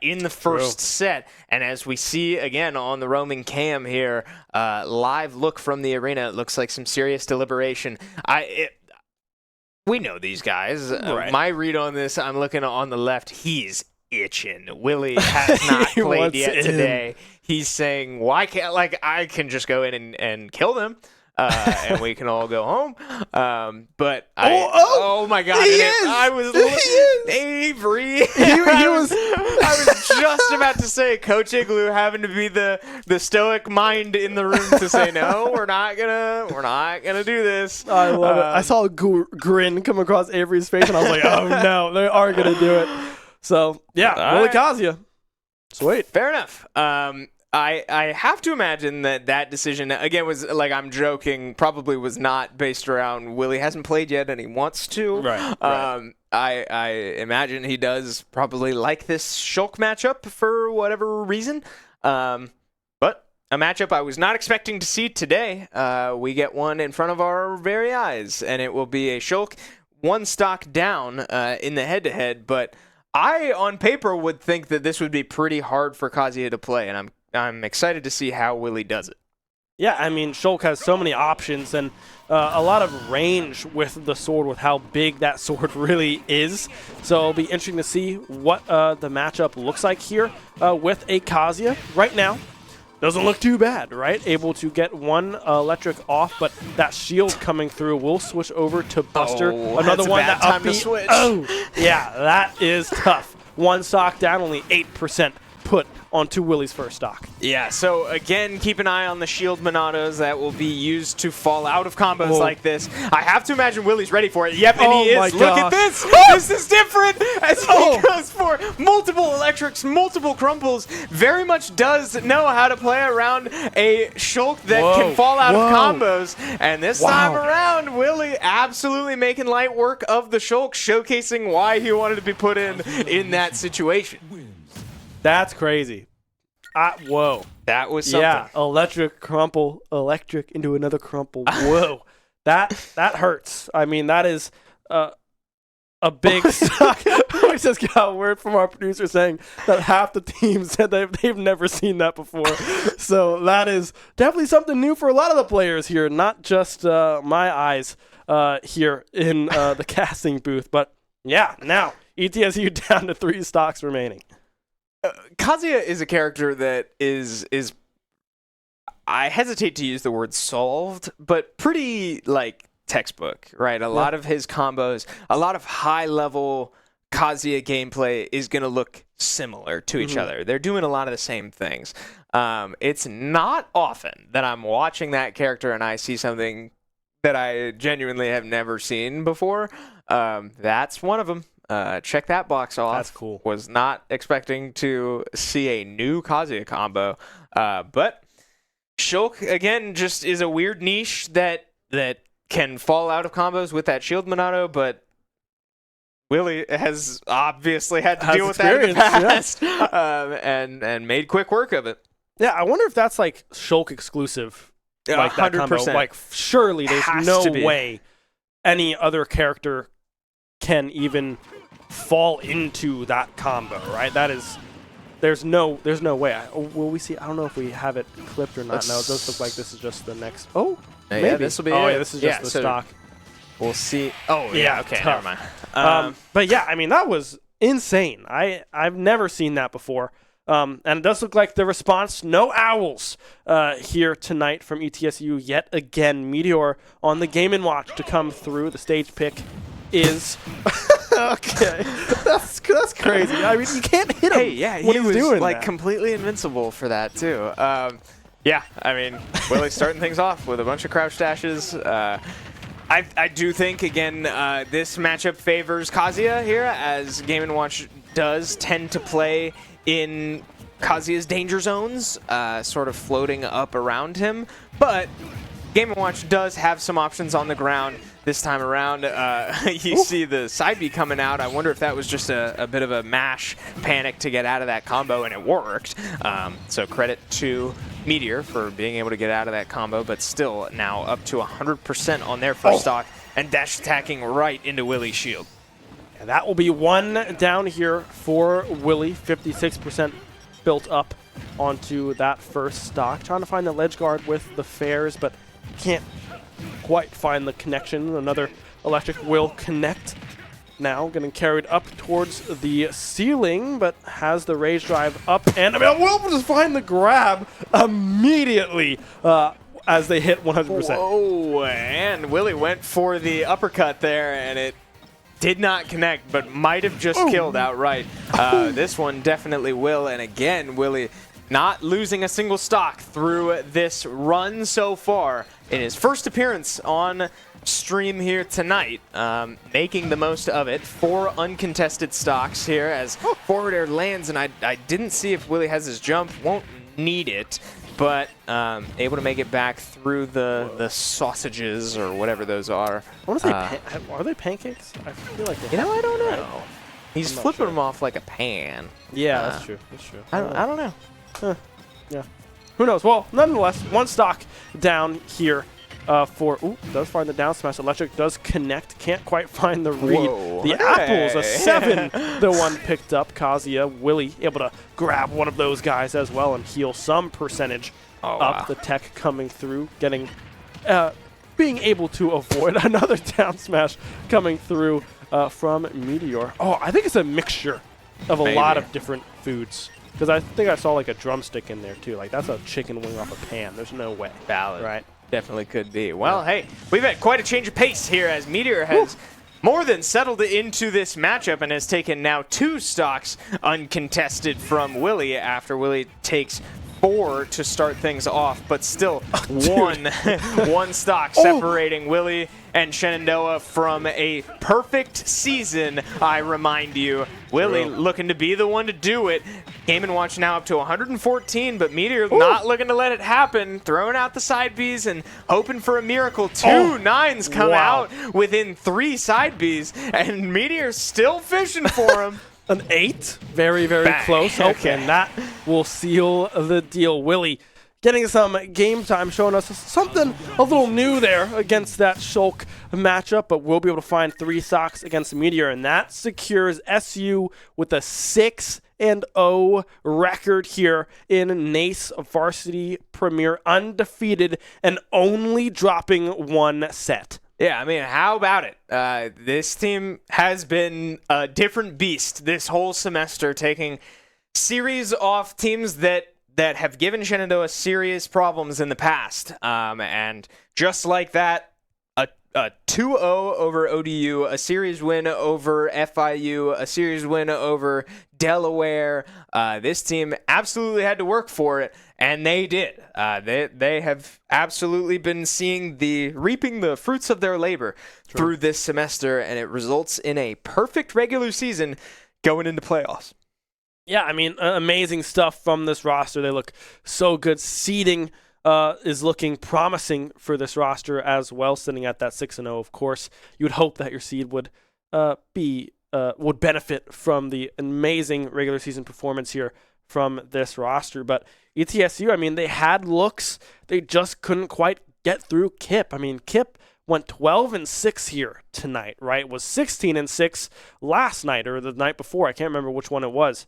S5: in the first set. And as we see again on the roaming cam here, live look from the arena, it looks like some serious deliberation. We know these guys.
S6: Right.
S5: My read on this, I'm looking on the left. He's itching. Willie has not played yet today. He's saying, "Why can't I can just go in and kill them, and we can all go home." But oh my God! I was Avery. I was just about to say Coach Igloo having to be the stoic mind in the room to say no, we're not gonna do this.
S6: I love it. I saw a grin come across Avery's face, and I was like, oh no, they are gonna do it. So yeah, Willie Kazia. Sweet.
S5: Fair enough. I have to imagine that decision, again, was, like, I'm joking, probably was not based around Willie hasn't played yet and he wants to.
S6: Right.
S5: I imagine he does probably like this Shulk matchup for whatever reason. But a matchup I was not expecting to see today. We get one in front of our very eyes, and it will be a Shulk 1 stock down in the head-to-head. But I, on paper, would think that this would be pretty hard for Kazia to play, and I'm excited to see how Willie does it.
S6: Yeah, I mean, Shulk has so many options and a lot of range with the sword, with how big that sword really is. So it'll be interesting to see what the matchup looks like here with a Kazuya. Right now, doesn't look too bad, right? Able to get one electric off, but that shield coming through will switch over to Buster.
S5: Oh,
S6: another
S5: that's a
S6: one
S5: bad
S6: that
S5: time to
S6: upbeat.
S5: switch.
S6: Oh, yeah, that is tough. One stock down, only 8% put onto Willie's first stock.
S5: Yeah, so again, keep an eye on the shield Monados that will be used to fall out of combos like this. I have to imagine Willie's ready for it. Yep, and he is. Look at this. This is different as he goes for multiple electrics, multiple crumples. Very much does know how to play around a Shulk that can fall out of combos. And this time around, Willie absolutely making light work of the Shulk, showcasing why he wanted to be put in that situation.
S6: That's crazy. Whoa.
S5: That was something.
S6: Yeah, electric crumple, electric into another crumple. Whoa. That hurts. I mean, that is a big stock. We just got a word from our producer saying that half the team said they've never seen that before. So that is definitely something new for a lot of the players here, not just my eyes here in the casting booth. But yeah, now ETSU down to 3 stocks remaining.
S5: Kazuya is a character that is I hesitate to use the word solved, but pretty like textbook, right? A lot of his combos, a lot of high level Kazuya gameplay is going to look similar to each other. They're doing a lot of the same things. It's not often that I'm watching that character and I see something that I genuinely have never seen before. That's one of them. Check that box off.
S6: That's cool.
S5: Was not expecting to see a new Kazuya combo. But Shulk, again, just is a weird niche that can fall out of combos with that shield Monado, but Willie has obviously had to deal with that in the past and made quick work of it.
S6: Yeah, I wonder if that's like Shulk exclusive. Like 100%. That combo. Like, surely there's no way any other character can even fall into that combo, right? That is, there's no way. Will we see? I don't know if we have it clipped or not. No, it does look like this is just the next. Oh, maybe
S5: yeah, this will be.
S6: Oh, yeah, this is just the stock.
S5: We'll see. Oh, yeah. Okay,
S6: tough.
S5: never mind.
S6: But yeah, I mean that was insane. I've never seen that before. And it does look like the response, no owls here tonight from ETSU yet again. Meteor on the Game & Watch to come through. The stage pick is okay. That's crazy. I mean, you can't hit him.
S5: Hey, yeah,
S6: when he's doing
S5: like
S6: that.
S5: completely invincible for that too. Yeah, I mean, Willie's starting things off with a bunch of crouch dashes. I do think again this matchup favors Kazuya here, as Game & Watch does tend to play in Kazuya's danger zones, sort of floating up around him. But Game & Watch does have some options on the ground this time around. You see the side B coming out. I wonder if that was just a bit of a mash panic to get out of that combo, and it worked. So credit to Meteor for being able to get out of that combo, but still now up to 100% on their first stock and dash attacking right into Willie's shield.
S6: And that will be one down here for Willie. 56% built up onto that first stock. Trying to find the ledge guard with the fares, but can't quite find the connection. Another electric will connect. Now getting carried up towards the ceiling, but has the rage drive up, and will just find the grab immediately as they hit 100%.
S5: Oh, and Willie went for the uppercut there, and it did not connect, but might have just killed outright. This one definitely will, and again, Willie not losing a single stock through this run so far in his first appearance on stream here tonight, making the most of it. 4 uncontested stocks here as forward air lands, and I didn't see if Willie has his jump, won't need it, but able to make it back through the sausages or whatever those are.
S6: I want to say, are they pancakes? I feel like they
S5: I don't know. He's flipping them off like a pan.
S6: Yeah, that's true. That's true.
S5: I don't know.
S6: Yeah. Who knows? Well, nonetheless, one stock down here for... Ooh, does find the down smash. Electric does connect. Can't quite find the read.
S5: Whoa.
S6: The apples, a 7, the one picked up. Kazuya, Willie, able to grab one of those guys as well and heal some percentage up the tech coming through, getting being able to avoid another down smash coming through from Meteor. Oh, I think it's a mixture of a lot of different foods. Because I think I saw like a drumstick in there too. Like that's a chicken wing off a pan. There's no way.
S5: Valid.
S6: Right?
S5: Definitely could be. Well, hey, we've had quite a change of pace here as Meteor has more than settled into this matchup and has taken now 2 stocks uncontested from Willie after Willie takes 4 to start things off, but still one stock separating Willie and Shenandoah from a perfect season, I remind you. Willie looking to be the one to do it. Game & Watch now up to 114, but Meteor not looking to let it happen. Throwing out the side Bs and hoping for a miracle. 2 9s come out within 3 side Bs, and Meteor's still fishing for him.
S6: An 8. Very, very close. Okay, and that will seal the deal. Willie getting some game time, showing us something a little new there against that Shulk matchup, but we'll be able to find 3 stocks against Meteor, and that secures SU with a 6-0 record here in NACE Varsity Premier, undefeated and only dropping 1 set.
S5: Yeah, I mean, how about it? This team has been a different beast this whole semester, taking series off teams that have given Shenandoah serious problems in the past. And just like that, a 2-0 over ODU, a series win over FIU, a series win over Delaware. This team absolutely had to work for it, and they did. They have absolutely been reaping the fruits of their labor through this semester, and it results in a perfect regular season going into playoffs.
S6: Yeah, I mean, amazing stuff from this roster. They look so good. Seeding is looking promising for this roster as well, sitting at that 6-0. Of course, you would hope that your seed would benefit from the amazing regular season performance here from this roster. But ETSU, I mean, they had looks. They just couldn't quite get through Kip. I mean, Kip went 12-6 here tonight, right? Was 16-6 last night or the night before. I can't remember which one it was.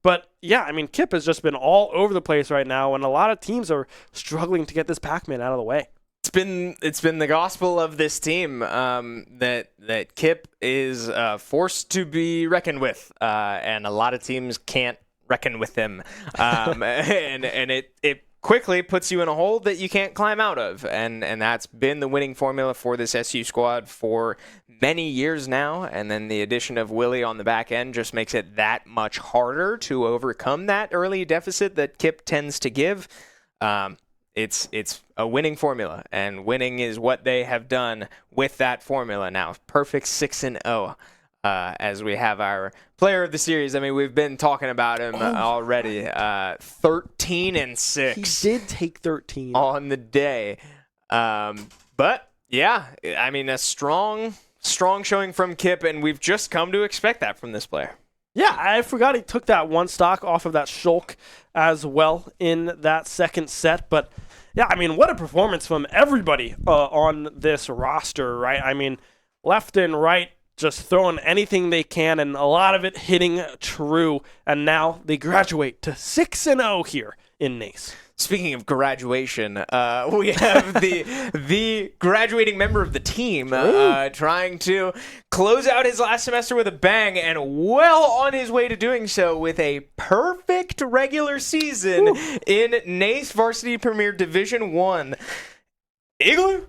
S6: But yeah, I mean, Kip has just been all over the place right now, and a lot of teams are struggling to get this Pac-Man out of the way.
S5: It's been the gospel of this team that Kip is forced to be reckoned with, and a lot of teams can't reckon with him, and it quickly puts you in a hole that you can't climb out of, and that's been the winning formula for this SU squad for many years now. And then the addition of Willie on the back end just makes it that much harder to overcome that early deficit that Kip tends to give. It's a winning formula, and winning is what they have done with that formula now. Perfect 6-0. As we have our player of the series. I mean, we've been talking about him already. 13-6.
S6: He did take 13
S5: on the day. But yeah, I mean, a strong showing from Kip, and we've just come to expect that from this player.
S6: Yeah, I forgot he took that 1 stock off of that Shulk as well in that second set. But yeah, I mean, what a performance from everybody on this roster, right? I mean, left and right, just throwing anything they can, and a lot of it hitting true. And now they graduate to 6-0 here in NACE.
S5: Speaking of graduation, we have the graduating member of the team trying to close out his last semester with a bang, and well on his way to doing so with a perfect regular season in NACE Varsity Premier Division 1. Igloo?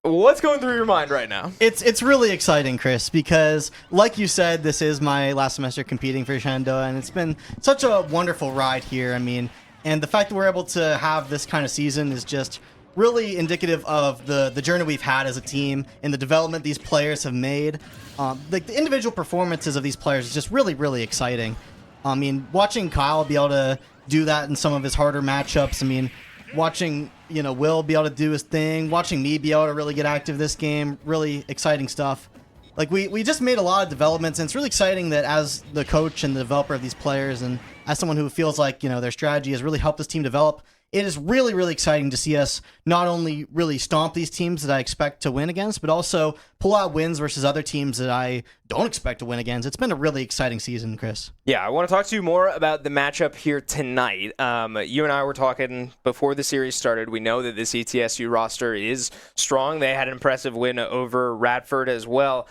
S5: What's going through your mind right now?
S7: It's really exciting, Chris, because like you said, this is my last semester competing for Shenandoah, and it's been such a wonderful ride here. I mean, and the fact that we're able to have this kind of season is just really indicative of the journey we've had as a team and the development these players have made. Like the individual performances of these players is just really, really exciting. I mean, watching Kyle be able to do that in some of his harder matchups. I mean, watching, Will be able to do his thing, watching me be able to really get active this game, really exciting stuff. Like, we just made a lot of developments, and it's really exciting that as the coach and the developer of these players, and as someone who feels like, their strategy has really helped this team develop, it is really, really exciting to see us not only really stomp these teams that I expect to win against, but also pull out wins versus other teams that I don't expect to win against. It's been a really exciting season, Chris.
S5: Yeah, I want to talk to you more about the matchup here tonight. You and I were talking before the series started. We know that this ETSU roster is strong. They had an impressive win over Radford as well.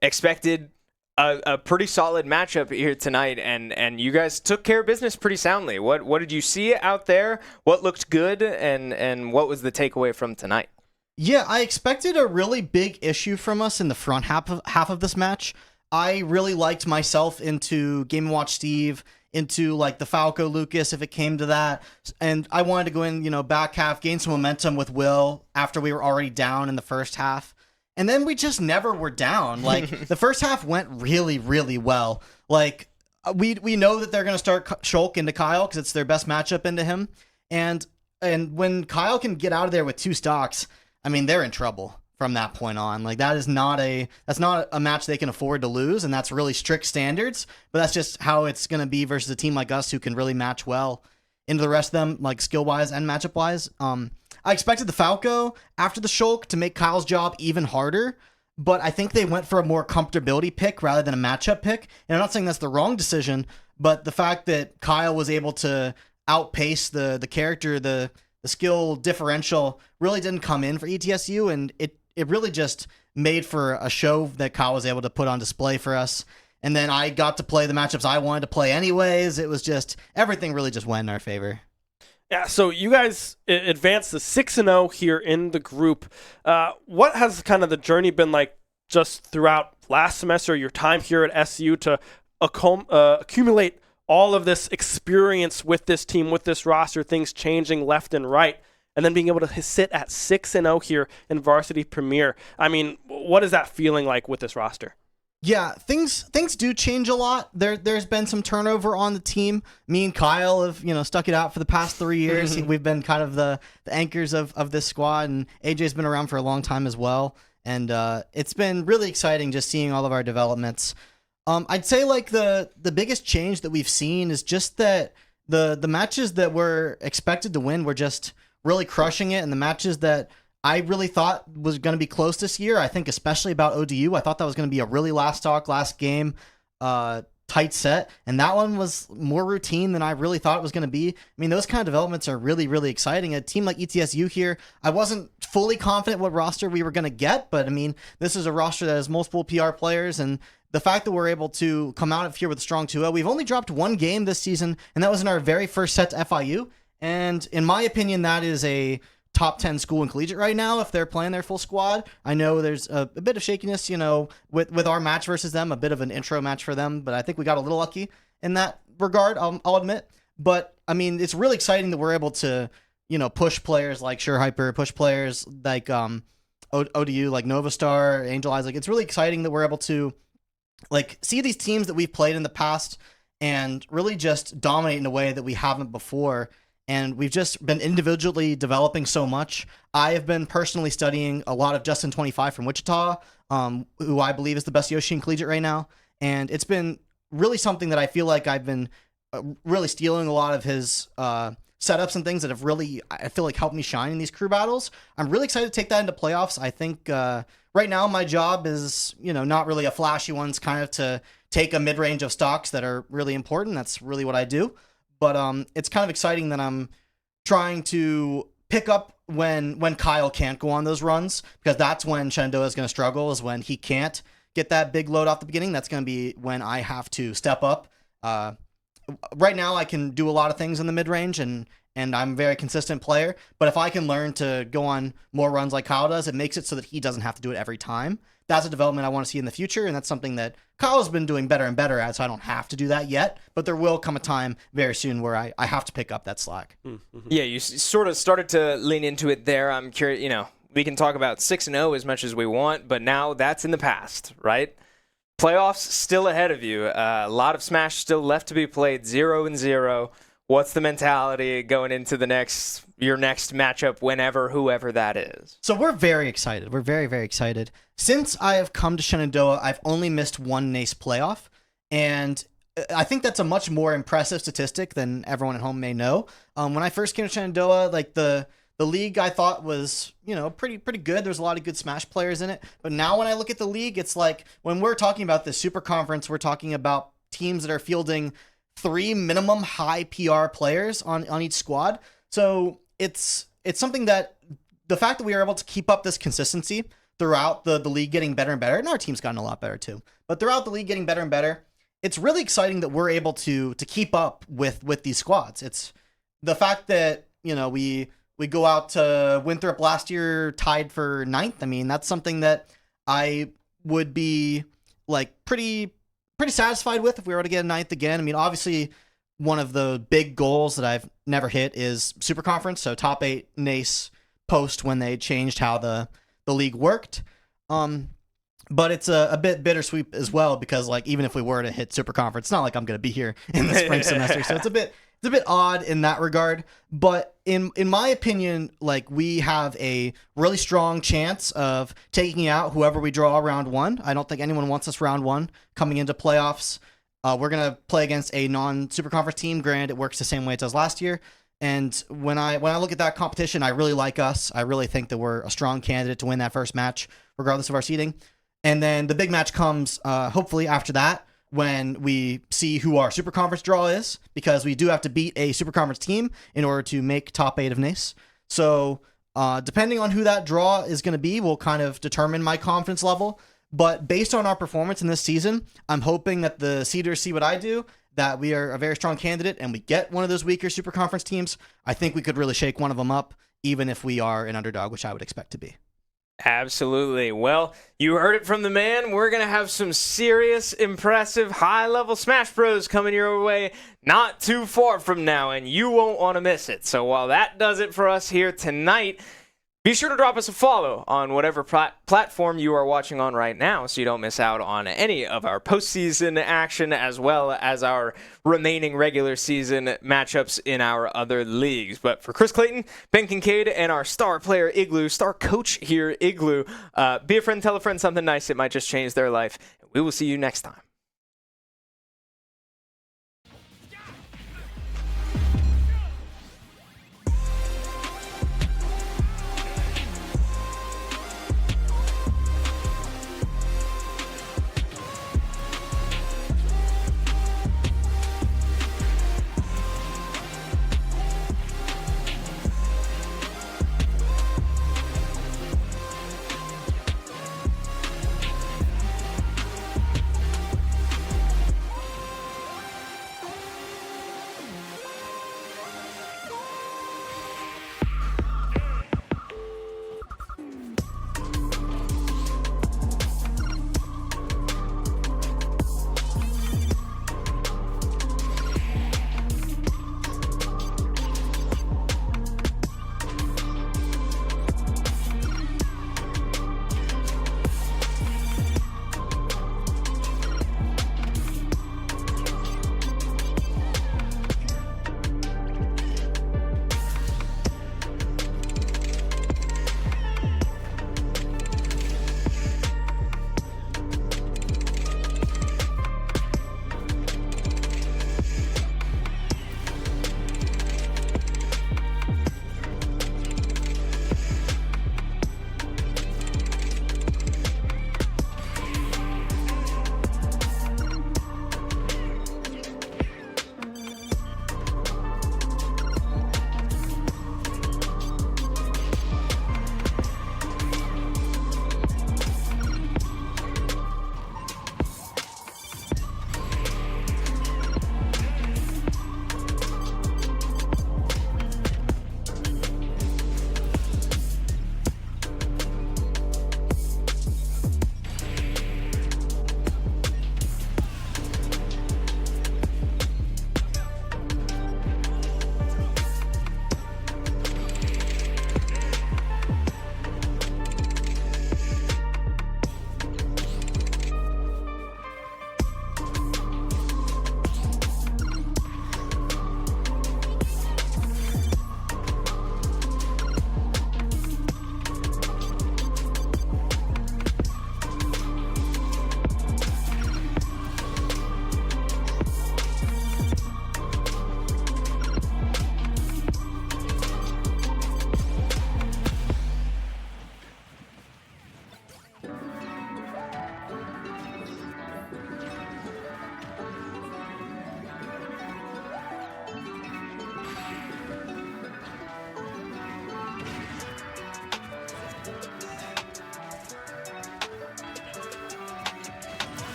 S5: Expected a pretty solid matchup here tonight, and you guys took care of business pretty soundly. What did you see out there? What looked good, and what was the takeaway from tonight?
S7: Yeah, I expected a really big issue from us in the front half of this match. I really liked myself into Game & Watch Steve, into like the Falco Lucas if it came to that, and I wanted to go in, back half, gain some momentum with Will after we were already down in the first half. And then we just never were down. Like, the first half went really, really well. Like, we know that they're going to start Shulk into Kyle because it's their best matchup into him. And when Kyle can get out of there with 2 stocks, I mean, they're in trouble from that point on. Like, that's not a match they can afford to lose, and that's really strict standards. But that's just how it's going to be versus a team like us who can really match well into the rest of them, like skill-wise and matchup-wise. I expected the Falco after the Shulk to make Kyle's job even harder, but I think they went for a more comfortability pick rather than a matchup pick. And I'm not saying that's the wrong decision, but the fact that Kyle was able to outpace the character, the skill differential really didn't come in for ETSU, and it really just made for a show that Kyle was able to put on display for us. And then I got to play the matchups I wanted to play anyways. It was just, everything really just went in our favor.
S6: Yeah, so you guys advanced to 6-0 here in the group. What has kind of the journey been like just throughout last semester, your time here at SU, to accumulate all of this experience with this team, with this roster, things changing left and right, and then being able to sit at 6-0 here in Varsity Premier? I mean, what is that feeling like with this roster?
S7: Yeah, things do change a lot. There's been some turnover on the team. Me and Kyle have, stuck it out for the past 3 years. We've been kind of the anchors of this squad, and AJ's been around for a long time as well. And it's been really exciting just seeing all of our developments. I'd say like the biggest change that we've seen is just that the matches that we're expected to win, we're just really crushing it, and the matches that I really thought was going to be close this year, I think especially about ODU. I thought that was going to be a really last game, tight set, and that one was more routine than I really thought it was going to be. I mean, those kind of developments are really, really exciting. A team like ETSU here, I wasn't fully confident what roster we were going to get, but I mean, this is a roster that has multiple PR players, and the fact that we're able to come out of here with a strong 2-0, we've only dropped 1 game this season, and that was in our very first set to FIU, and in my opinion, that is a top 10 school in collegiate right now if they're playing their full squad. I know there's a bit of shakiness, with our match versus them, a bit of an intro match for them, but I think we got a little lucky in that regard, I'll admit. But, I mean, it's really exciting that we're able to, push players like Sure Hyper, push players like ODU, like Novastar, Angel Eyes. Like, it's really exciting that we're able to, like, see these teams that we've played in the past and really just dominate in a way that we haven't before. And we've just been individually developing so much. I have been personally studying a lot of Justin25 from Wichita, who I believe is the best Yoshi in collegiate right now. And it's been really something that I feel like I've been really stealing a lot of his setups and things that have really, I feel like, helped me shine in these crew battles. I'm really excited to take that into playoffs. I think right now my job is, not really a flashy one. It's kind of to take a mid-range of stocks that are really important. That's really what I do. But it's kind of exciting that I'm trying to pick up when Kyle can't go on those runs, because that's when Shenandoah is going to struggle, is when he can't get that big load off the beginning. That's going to be when I have to step up. Right now, I can do a lot of things in the mid-range, and I'm a very consistent player. But if I can learn to go on more runs like Kyle does, it makes it so that he doesn't have to do it every time. That's a development I want to see in the future, and that's something that Kyle's been doing better and better at, so I don't have to do that yet. But there will come a time very soon where I have to pick up that slack.
S6: Mm-hmm.
S5: Yeah, you sort of started to lean into it there. I'm curious, we can talk about 6-0 as much as we want, but now that's in the past, right? Playoffs still ahead of you. A lot of Smash still left to be played, 0-0. What's the mentality going into your next matchup, whoever that is?
S7: So we're very excited. We're very, very excited. Since I have come to Shenandoah, I've only missed one NACE playoff, and I think that's a much more impressive statistic than everyone at home may know. When I first came to Shenandoah, like the league I thought was, pretty good. There's a lot of good Smash players in it. But now when I look at the league, it's like when we're talking about the Super Conference, we're talking about teams that are fielding 3 minimum high PR players on each squad. So it's something that the fact that we are able to keep up this consistency throughout the league getting better and better, and our team's gotten a lot better too, but throughout the league getting better and better, it's really exciting that we're able to keep up with these squads. It's the fact that, we go out to Winthrop last year tied for 9th. I mean, that's something that I would be like pretty satisfied with if we were to get a 9th again. I mean, obviously one of the big goals that I've never hit is Super Conference, so top 8 NACE post when they changed how the league worked. But it's a bit bittersweet as well, because like even if we were to hit Super Conference, it's not like I'm going to be here in the spring semester, so it's a bit odd in that regard. But in my opinion, like we have a really strong chance of taking out whoever we draw round 1. I don't think anyone wants us round 1 coming into playoffs. We're going to play against a non-Super Conference team. Granted, it works the same way it does last year. And when I look at that competition, I really like us. I really think that we're a strong candidate to win that first match, regardless of our seeding. And then the big match comes, hopefully after that, when we see who our Super Conference draw is, because we do have to beat a Super Conference team in order to make top 8 of NACE. So depending on who that draw is going to be will kind of determine my confidence level. But based on our performance in this season, I'm hoping that the seeders see what I do, that we are a very strong candidate and we get one of those weaker Super Conference teams. I think we could really shake one of them up, even if we are an underdog, which I would expect to be.
S5: Absolutely. Well, you heard it from the man. We're going to have some serious, impressive, high-level Smash Bros coming your way not too far from now, and you won't want to miss it. So while that does it for us here tonight, be sure to drop us a follow on whatever platform you are watching on right now so you don't miss out on any of our postseason action as well as our remaining regular season matchups in our other leagues. But for Chris Clayton, Ben Kincaid, and our star player Igloo, star coach here, Igloo, be a friend, tell a friend something nice. It might just change their life. We will see you next time.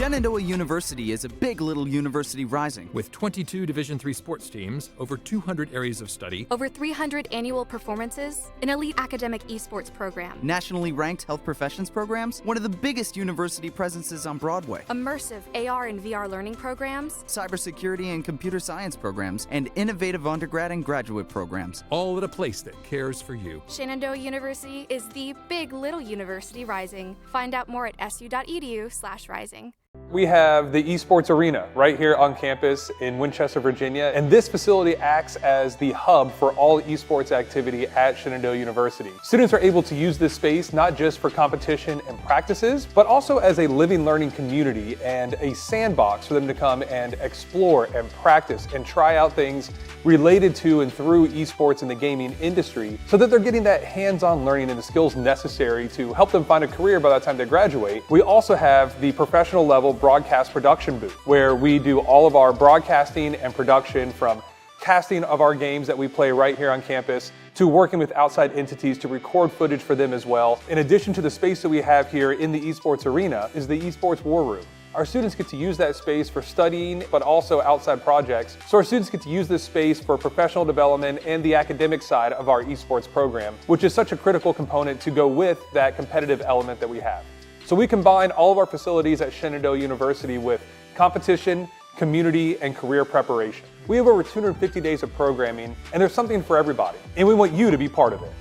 S1: Shenandoah University is a big little university rising.
S2: With 22 Division III sports teams, over 200 areas of study,
S3: Over 300 annual performances, an elite academic esports program,
S1: Nationally ranked health professions programs, one of the biggest university presences on Broadway.
S3: immersive AR and VR learning programs,
S1: Cybersecurity and computer science programs, and innovative undergrad and graduate programs.
S2: all at a place that cares for you.
S3: Shenandoah University is the big little university rising. Find out more at su.edu/rising.
S4: We have the Esports Arena right here on campus in Winchester, Virginia, and this facility acts as the hub for all esports activity at Shenandoah University. Students are able to use this space not just for competition and practices, but also as a living learning community and a sandbox for them to come and explore and practice and try out things related to and through esports in the gaming industry so that they're getting that hands-on learning and the skills necessary to help them find a career by the time they graduate. We also have the professional level broadcast production booth where we do all of our broadcasting and production, from casting of our games that we play right here on campus to working with outside entities to record footage for them as well. In addition to the space that we have here in the Esports Arena is the Esports War Room. Our students get to use that space for studying, but also outside projects. So our students get to use this space for professional development and the academic side of our esports program, which is such a critical component to go with that competitive element that we have. So we combine all of our facilities at Shenandoah University with competition, community, and career preparation. We have over 250 days of programming, and there's something for everybody, and we want you to be part of it.